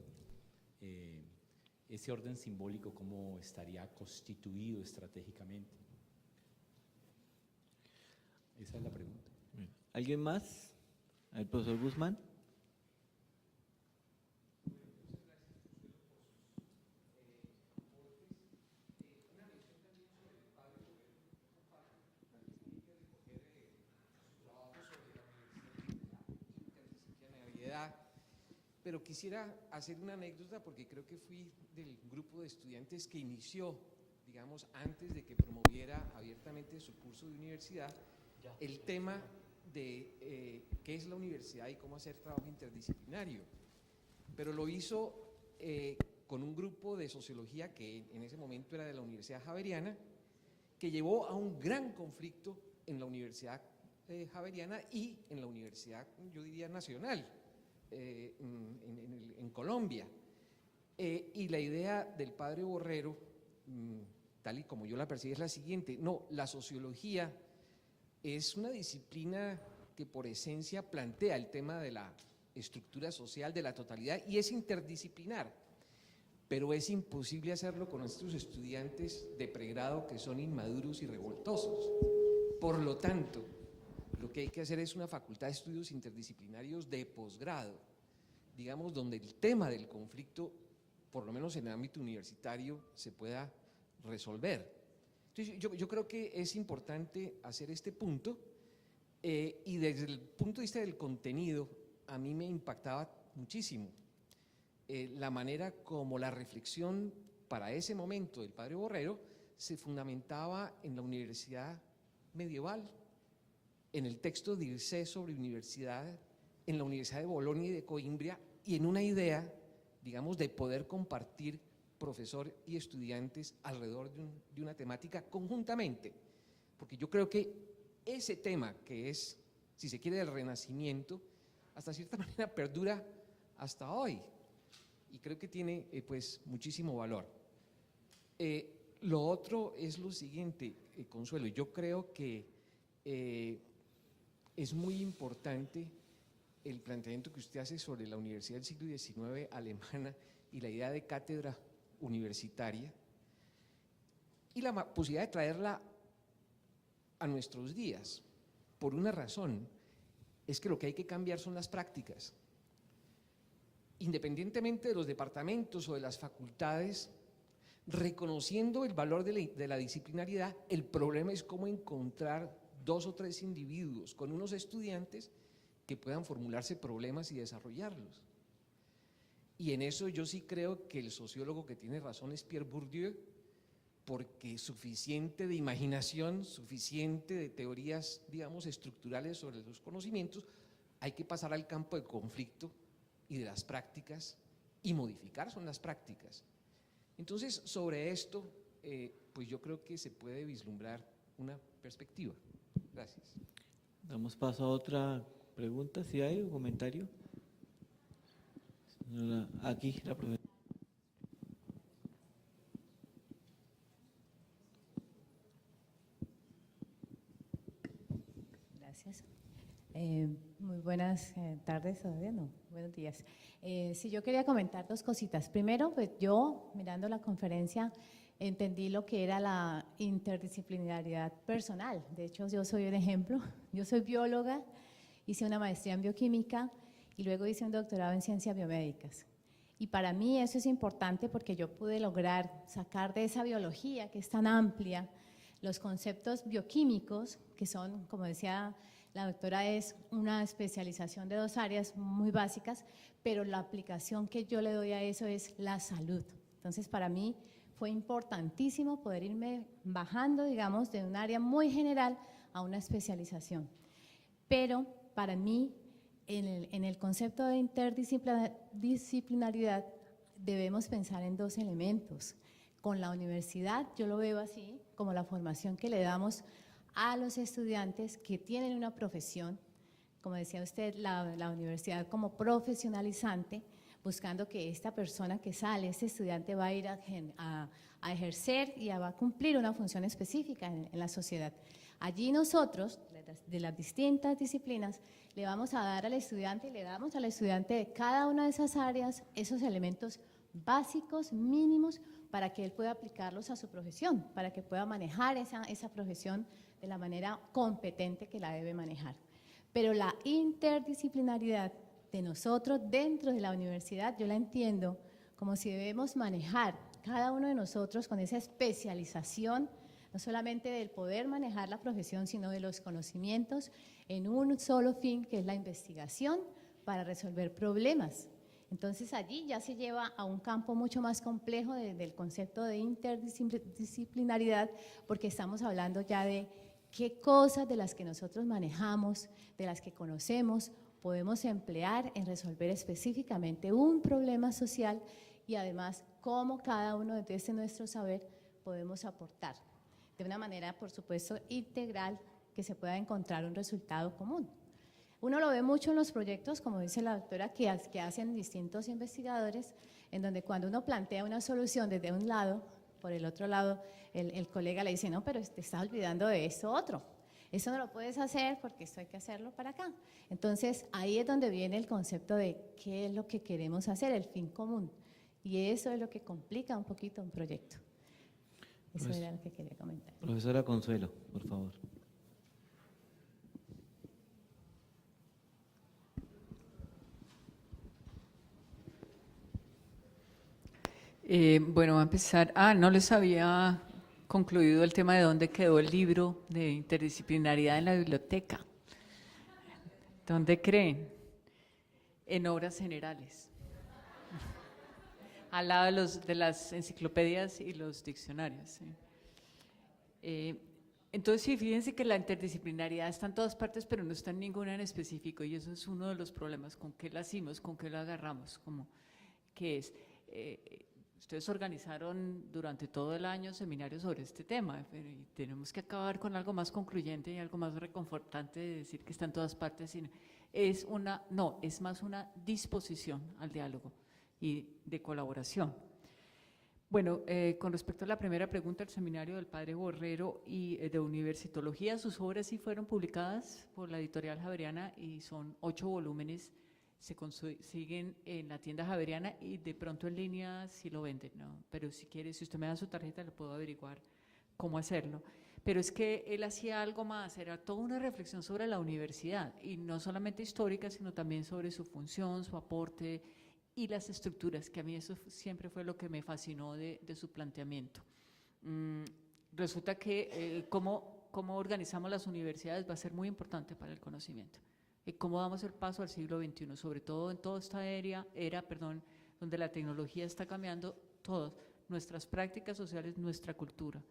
ese orden simbólico, ¿cómo estaría constituido estratégicamente? Esa es la pregunta. ¿Alguien más? ¿El profesor Guzmán? Pero quisiera hacer una anécdota porque creo que fui del grupo de estudiantes que inició, digamos, antes de que promoviera abiertamente su curso de universidad, el tema de qué es la universidad y cómo hacer trabajo interdisciplinario. Pero lo hizo con un grupo de sociología que en ese momento era de la Universidad Javeriana, que llevó a un gran conflicto en la Universidad Javeriana y en la Universidad, yo diría, nacional. En Colombia. Y la idea del padre Borrero, tal y como yo la percibí, es la siguiente: no, la sociología es una disciplina que por esencia plantea el tema de la estructura social, de la totalidad, y es interdisciplinar, pero es imposible hacerlo con estos estudiantes de pregrado que son inmaduros y revoltosos. Por lo tanto, lo que hay que hacer es una facultad de estudios interdisciplinarios de posgrado, digamos, donde el tema del conflicto, por lo menos en el ámbito universitario, se pueda resolver. Entonces, yo creo que es importante hacer este punto, y desde el punto de vista del contenido, a mí me impactaba muchísimo la manera como la reflexión para ese momento del padre Borrero se fundamentaba en la universidad medieval, en el texto de Ircés sobre universidad, en la Universidad de Bolonia y de Coimbra, y en una idea, digamos, de poder compartir profesor y estudiantes alrededor de una temática conjuntamente, porque yo creo que ese tema que es, si se quiere, del Renacimiento, hasta cierta manera perdura hasta hoy, y creo que tiene pues muchísimo valor. Lo otro es lo siguiente, Consuelo, yo creo que es muy importante el planteamiento que usted hace sobre la Universidad del siglo XIX alemana y la idea de cátedra universitaria y la posibilidad de traerla a nuestros días, por una razón, es que lo que hay que cambiar son las prácticas. Independientemente de los departamentos o de las facultades, reconociendo el valor de la disciplinariedad, el problema es cómo encontrar 2 o 3 individuos con unos estudiantes que puedan formularse problemas y desarrollarlos. Y en eso yo sí creo que el sociólogo que tiene razón es Pierre Bourdieu, porque suficiente de imaginación, suficiente de teorías, digamos, estructurales sobre los conocimientos, hay que pasar al campo de conflicto y de las prácticas y modificar son las prácticas. Entonces, sobre esto, pues yo creo que se puede vislumbrar una perspectiva. Gracias. Damos paso a otra pregunta, si hay un comentario. Aquí, la profesora. Gracias. Muy buenas tardes, todavía no, buenos días. Sí, yo quería comentar 2 cositas. Primero, pues yo, mirando la conferencia, entendí lo que era la interdisciplinariedad personal. De hecho, yo soy un ejemplo. Yo soy bióloga, hice una maestría en bioquímica y luego hice un doctorado en ciencias biomédicas. Y para mí eso es importante porque yo pude lograr sacar de esa biología que es tan amplia los conceptos bioquímicos, que son, como decía la doctora, es una especialización de 2 áreas muy básicas, pero la aplicación que yo le doy a eso es la salud. Entonces, para mí fue importantísimo poder irme bajando, digamos, de un área muy general a una especialización. Pero para mí en el concepto de interdisciplinaridad debemos pensar en dos elementos. Con la universidad, yo lo veo así, como la formación que le damos a los estudiantes que tienen una profesión, como decía usted, la universidad como profesionalizante, buscando que esta persona que sale, este estudiante va a ir a ejercer y va a cumplir una función específica en la sociedad. Allí nosotros, de las distintas disciplinas, le vamos a dar al estudiante y le damos al estudiante de cada una de esas áreas esos elementos básicos, mínimos, para que él pueda aplicarlos a su profesión, para que pueda manejar esa profesión de la manera competente que la debe manejar. Pero la interdisciplinaridad de nosotros dentro de la universidad, yo la entiendo como si debemos manejar cada uno de nosotros con esa especialización, no solamente del poder manejar la profesión, sino de los conocimientos en un solo fin, que es la investigación para resolver problemas. Entonces allí ya se lleva a un campo mucho más complejo del concepto de interdisciplinaridad, porque estamos hablando ya de qué cosas de las que nosotros manejamos, de las que conocemos, podemos emplear en resolver específicamente un problema social y además cómo cada uno desde nuestro saber podemos aportar de una manera, por supuesto, integral, que se pueda encontrar un resultado común. Uno lo ve mucho en los proyectos, como dice la doctora, que hacen distintos investigadores, en donde cuando uno plantea una solución desde un lado, por el otro lado, el colega le dice, no, pero te estás olvidando de esto otro. Eso no lo puedes hacer porque esto hay que hacerlo para acá. Entonces, ahí es donde viene el concepto de qué es lo que queremos hacer, el fin común. Y eso es lo que complica un poquito un proyecto. Eso era lo que quería comentar. Profesora Consuelo, por favor. Bueno, va a empezar. No les había concluido el tema de dónde quedó el libro de interdisciplinaridad en la biblioteca. ¿Dónde creen? En obras generales. Al lado de las enciclopedias y los diccionarios. ¿Sí? Entonces, sí, fíjense que la interdisciplinaridad está en todas partes, pero no está en ninguna en específico, y eso es uno de los problemas, con qué la hacemos, con qué la agarramos, como que es… ustedes organizaron durante todo el año seminarios sobre este tema, y tenemos que acabar con algo más concluyente y algo más reconfortante de decir que está en todas partes. Es más una disposición al diálogo y de colaboración. Bueno, con respecto a la primera pregunta, el seminario del padre Borrero y de Universitología, sus obras sí fueron publicadas por la editorial Javeriana y son 8 volúmenes, se consiguen en la tienda Javeriana y de pronto en línea sí lo venden, ¿no? Pero si quiere, si usted me da su tarjeta, le puedo averiguar cómo hacerlo. Pero es que él hacía algo más, era toda una reflexión sobre la universidad, y no solamente histórica, sino también sobre su función, su aporte y las estructuras, que a mí eso siempre fue lo que me fascinó de su planteamiento. Resulta que cómo organizamos las universidades va a ser muy importante para el conocimiento. Cómo damos el paso al siglo XXI, sobre todo en toda esta era, donde la tecnología está cambiando todo, nuestras prácticas sociales, nuestra cultura.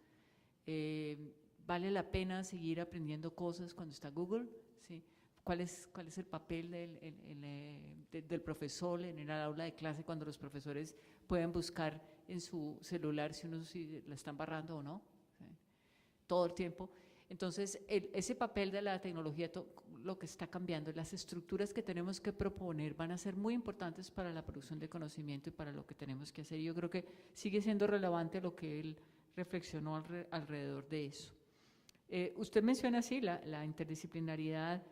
¿Vale la pena seguir aprendiendo cosas cuando está Google? ¿Sí? ¿Cuál es el papel del profesor en el aula de clase cuando los profesores pueden buscar en su celular si la están barrando o no? ¿Sí? Todo el tiempo. Entonces, ese papel de la tecnología, lo que está cambiando, las estructuras que tenemos que proponer van a ser muy importantes para la producción de conocimiento y para lo que tenemos que hacer. Yo creo que sigue siendo relevante lo que él reflexionó alrededor de eso. Usted menciona así la interdisciplinaridad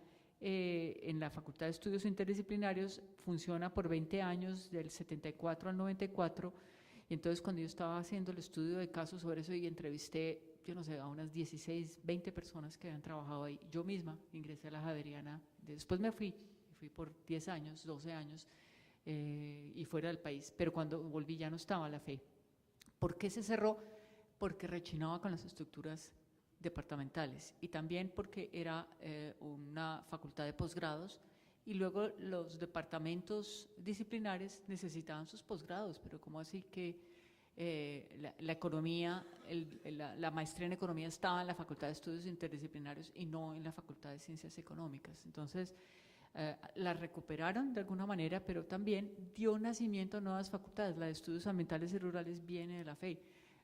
en la Facultad de Estudios Interdisciplinarios, funciona por 20 años, del 74 al 94, y entonces cuando yo estaba haciendo el estudio de casos sobre eso y entrevisté, yo no sé, a unas 16, 20 personas que habían trabajado ahí. Yo misma ingresé a la Javeriana, después me fui por 10 años, 12 años, y fuera del país, pero cuando volví ya no estaba la FE. ¿Por qué se cerró? Porque rechinaba con las estructuras departamentales y también porque era una facultad de posgrados y luego los departamentos disciplinares necesitaban sus posgrados, pero ¿cómo así que la economía, la maestría en economía estaba en la Facultad de Estudios Interdisciplinarios y no en la Facultad de Ciencias Económicas? Entonces, la recuperaron de alguna manera, pero también dio nacimiento a nuevas facultades. La de Estudios Ambientales y Rurales viene de la FEI,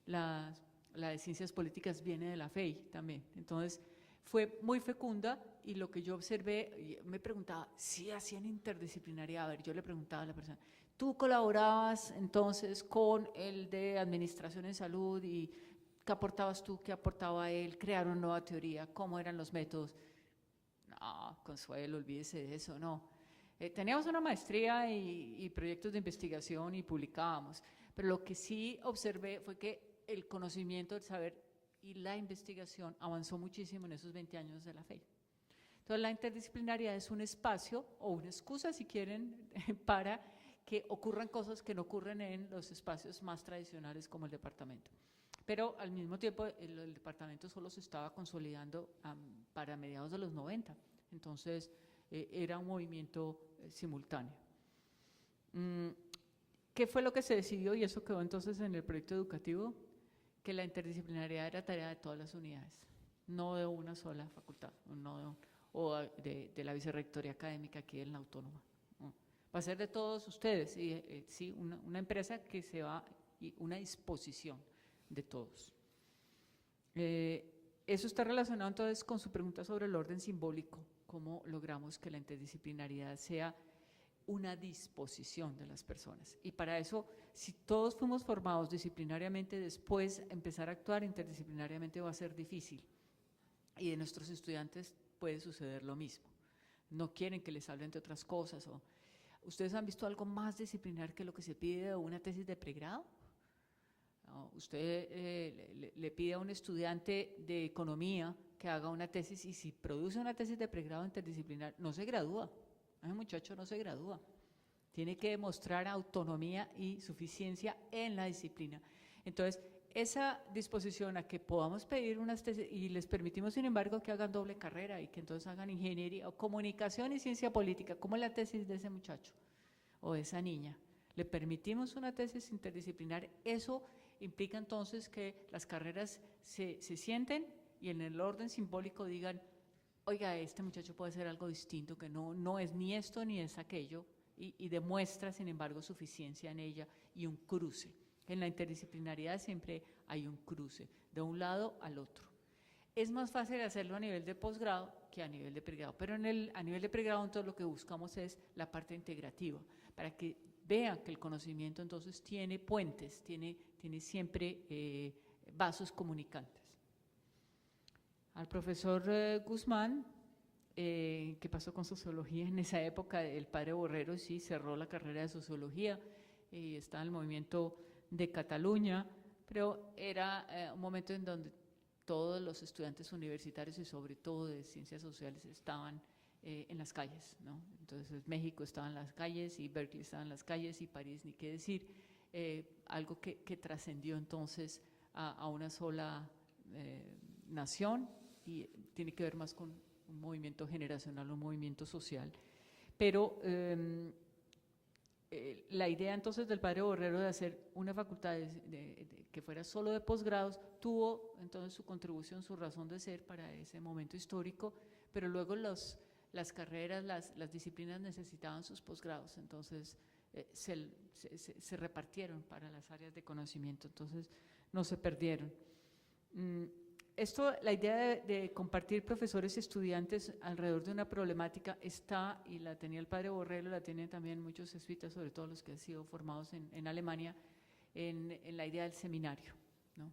la de Ciencias Políticas viene de la FEI también. Entonces, fue muy fecunda y lo que yo observé, me preguntaba, ¿sí hacían interdisciplinaridad? A ver, yo le preguntaba a la persona, ¿tú colaborabas entonces con el de Administración en Salud y qué aportabas tú, qué aportaba él? ¿Crearon nueva teoría? ¿Cómo eran los métodos? No, Consuelo, olvídese de eso, no. Teníamos una maestría y proyectos de investigación y publicábamos, pero lo que sí observé fue que el conocimiento, el saber y la investigación avanzó muchísimo en esos 20 años de la FEI. Entonces, la interdisciplinaridad es un espacio o una excusa, si quieren, para que ocurran cosas que no ocurren en los espacios más tradicionales como el departamento. Pero al mismo tiempo el departamento solo se estaba consolidando para mediados de los 90, entonces era un movimiento simultáneo. ¿Qué fue lo que se decidió? Y eso quedó entonces en el proyecto educativo, que la interdisciplinariedad era tarea de todas las unidades, no de una sola facultad, o de la vicerrectoría académica aquí en la Autónoma. Va a ser de todos ustedes, y sí, una empresa que se va, y una disposición de todos. Eso está relacionado entonces con su pregunta sobre el orden simbólico, cómo logramos que la interdisciplinaridad sea una disposición de las personas. Y para eso, si todos fuimos formados disciplinariamente, después empezar a actuar interdisciplinariamente va a ser difícil. Y de nuestros estudiantes puede suceder lo mismo. No quieren que les hablen de otras cosas. ¿Ustedes han visto algo más disciplinar que lo que se pide de una tesis de pregrado? No, usted le pide a un estudiante de economía que haga una tesis y si produce una tesis de pregrado interdisciplinar, no se gradúa. Ese muchacho no se gradúa. Tiene que demostrar autonomía y suficiencia en la disciplina. Entonces, esa disposición a que podamos pedir unas tesis y les permitimos, sin embargo, que hagan doble carrera y que entonces hagan ingeniería o comunicación y ciencia política, como es la tesis de ese muchacho o de esa niña. Le permitimos una tesis interdisciplinar, eso implica entonces que las carreras se sienten y en el orden simbólico digan, oiga, este muchacho puede hacer algo distinto, que no es ni esto ni es aquello, y demuestra, sin embargo, suficiencia en ella y un cruce. En la interdisciplinaridad siempre hay un cruce, de un lado al otro. Es más fácil hacerlo a nivel de posgrado que a nivel de pregrado, pero a nivel de pregrado entonces lo que buscamos es la parte integrativa, para que vean que el conocimiento entonces tiene puentes, tiene siempre vasos comunicantes. Al profesor Guzmán, ¿qué pasó con sociología en esa época? El padre Borrero sí cerró la carrera de sociología y estaba en el movimiento de Cataluña, pero era un momento en donde todos los estudiantes universitarios y sobre todo de ciencias sociales estaban en las calles, ¿no? Entonces México estaba en las calles y Berkeley estaba en las calles y París, ni qué decir, algo que trascendió entonces a una sola nación y tiene que ver más con un movimiento generacional, un movimiento social. Pero la idea entonces del padre Borrero de hacer una facultad que fuera solo de posgrados tuvo entonces su contribución, su razón de ser para ese momento histórico, pero luego las carreras, las disciplinas necesitaban sus posgrados, entonces se repartieron para las áreas de conocimiento, entonces no se perdieron. La idea de compartir profesores y estudiantes alrededor de una problemática está, y la tenía el padre Borrero, la tienen también muchos jesuitas, sobre todo los que han sido formados en Alemania, en la idea del seminario, ¿no?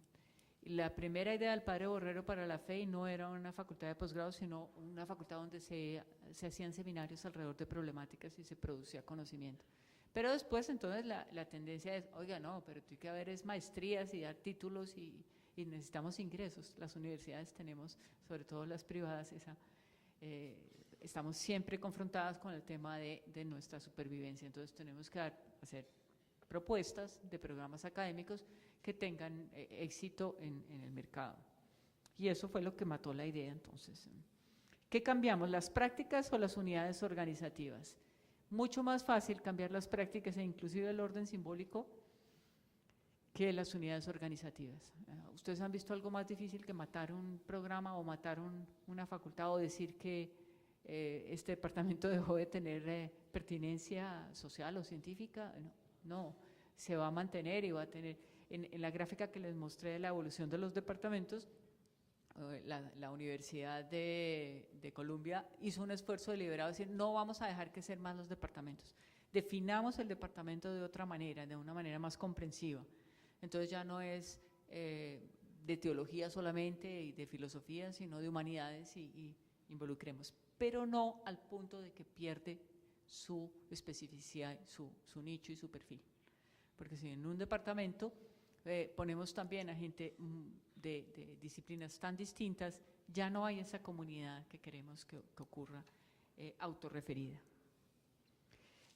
La primera idea del padre Borrero para la FEI no era una facultad de posgrado, sino una facultad donde se hacían seminarios alrededor de problemáticas y se producía conocimiento. Pero después entonces la tendencia es, oiga, no, pero tiene que haber maestrías y dar títulos y necesitamos ingresos. Las universidades tenemos, sobre todo las privadas, estamos siempre confrontadas con el tema de nuestra supervivencia, entonces tenemos que hacer propuestas de programas académicos que tengan éxito en el mercado. Y eso fue lo que mató la idea entonces. ¿Qué cambiamos? ¿Las prácticas o las unidades organizativas? Mucho más fácil cambiar las prácticas e inclusive el orden simbólico que las unidades organizativas. ¿Ustedes han visto algo más difícil que matar un programa o matar una facultad o decir que este departamento dejó de tener pertinencia social o científica. No, se va a mantener y va a tener, en la gráfica que les mostré de la evolución de los departamentos, la Universidad de Columbia hizo un esfuerzo deliberado de decir, no vamos a dejar que sean más los departamentos, definamos el departamento de otra manera, de una manera más comprensiva. Entonces ya no es de teología solamente y de filosofía, sino de humanidades y involucremos, pero no al punto de que pierde su especificidad, su nicho y su perfil. Porque si en un departamento ponemos también a gente de disciplinas tan distintas, ya no hay esa comunidad que queremos que ocurra autorreferida.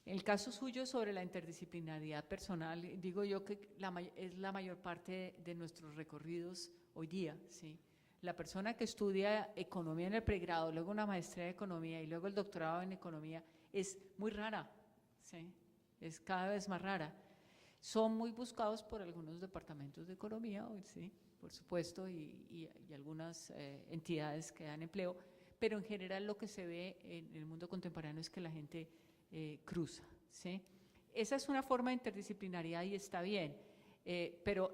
En el caso suyo sobre la interdisciplinariedad personal, digo yo que es la mayor parte de nuestros recorridos hoy día, ¿sí? La persona que estudia economía en el pregrado, luego una maestría de economía y luego el doctorado en economía es muy rara, ¿sí? Es cada vez más rara. Son muy buscados por algunos departamentos de economía, ¿sí? Por supuesto, y algunas entidades que dan empleo, pero en general lo que se ve en el mundo contemporáneo es que la gente cruza, ¿sí? Esa es una forma de interdisciplinariedad y está bien, pero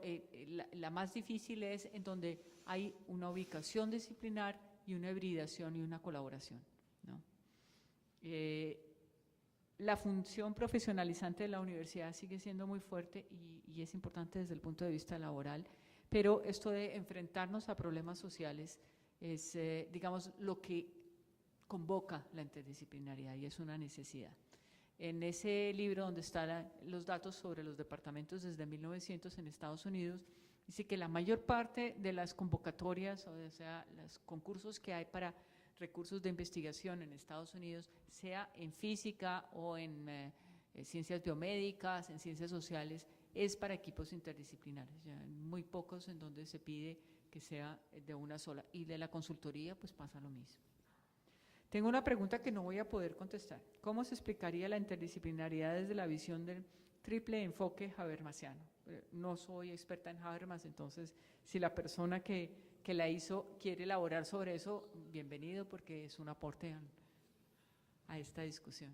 la más difícil es en donde hay una ubicación disciplinar y una hibridación y una colaboración, ¿no? La función profesionalizante de la universidad sigue siendo muy fuerte y es importante desde el punto de vista laboral, pero esto de enfrentarnos a problemas sociales es, digamos, lo que convoca la interdisciplinariedad y es una necesidad. En ese libro donde están los datos sobre los departamentos desde 1900 en Estados Unidos, dice que la mayor parte de las convocatorias, o sea, los concursos que hay para recursos de investigación en Estados Unidos, sea en física o en ciencias biomédicas, en ciencias sociales, es para equipos interdisciplinares. Ya muy pocos en donde se pide que sea de una sola. Y de la consultoría, pues pasa lo mismo. Tengo una pregunta que no voy a poder contestar. ¿Cómo se explicaría la interdisciplinariedad desde la visión del triple enfoque habermasiano? No soy experta en Habermas, entonces si la persona que la hizo quiere elaborar sobre eso, bienvenido, porque es un aporte a esta discusión.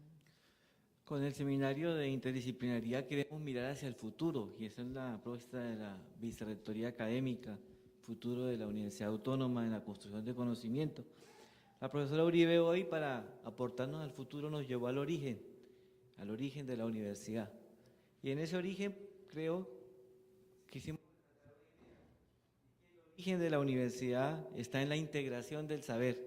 Con el seminario de interdisciplinaridad queremos mirar hacia el futuro, y esa es la propuesta de la Vicerrectoría Académica, futuro de la Universidad Autónoma en la construcción de conocimiento. La profesora Uribe hoy, para aportarnos al futuro, nos llevó al origen de la universidad. Y en ese origen creo que el origen de la universidad está en la integración del saber.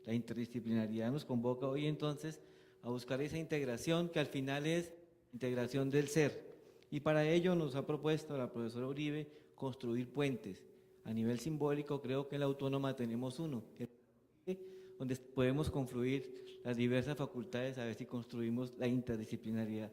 La interdisciplinaridad nos convoca hoy entonces a buscar esa integración que al final es integración del ser. Y para ello nos ha propuesto la profesora Uribe construir puentes. A nivel simbólico creo que en la Autónoma tenemos uno, donde podemos confluir las diversas facultades a ver si construimos la interdisciplinariedad.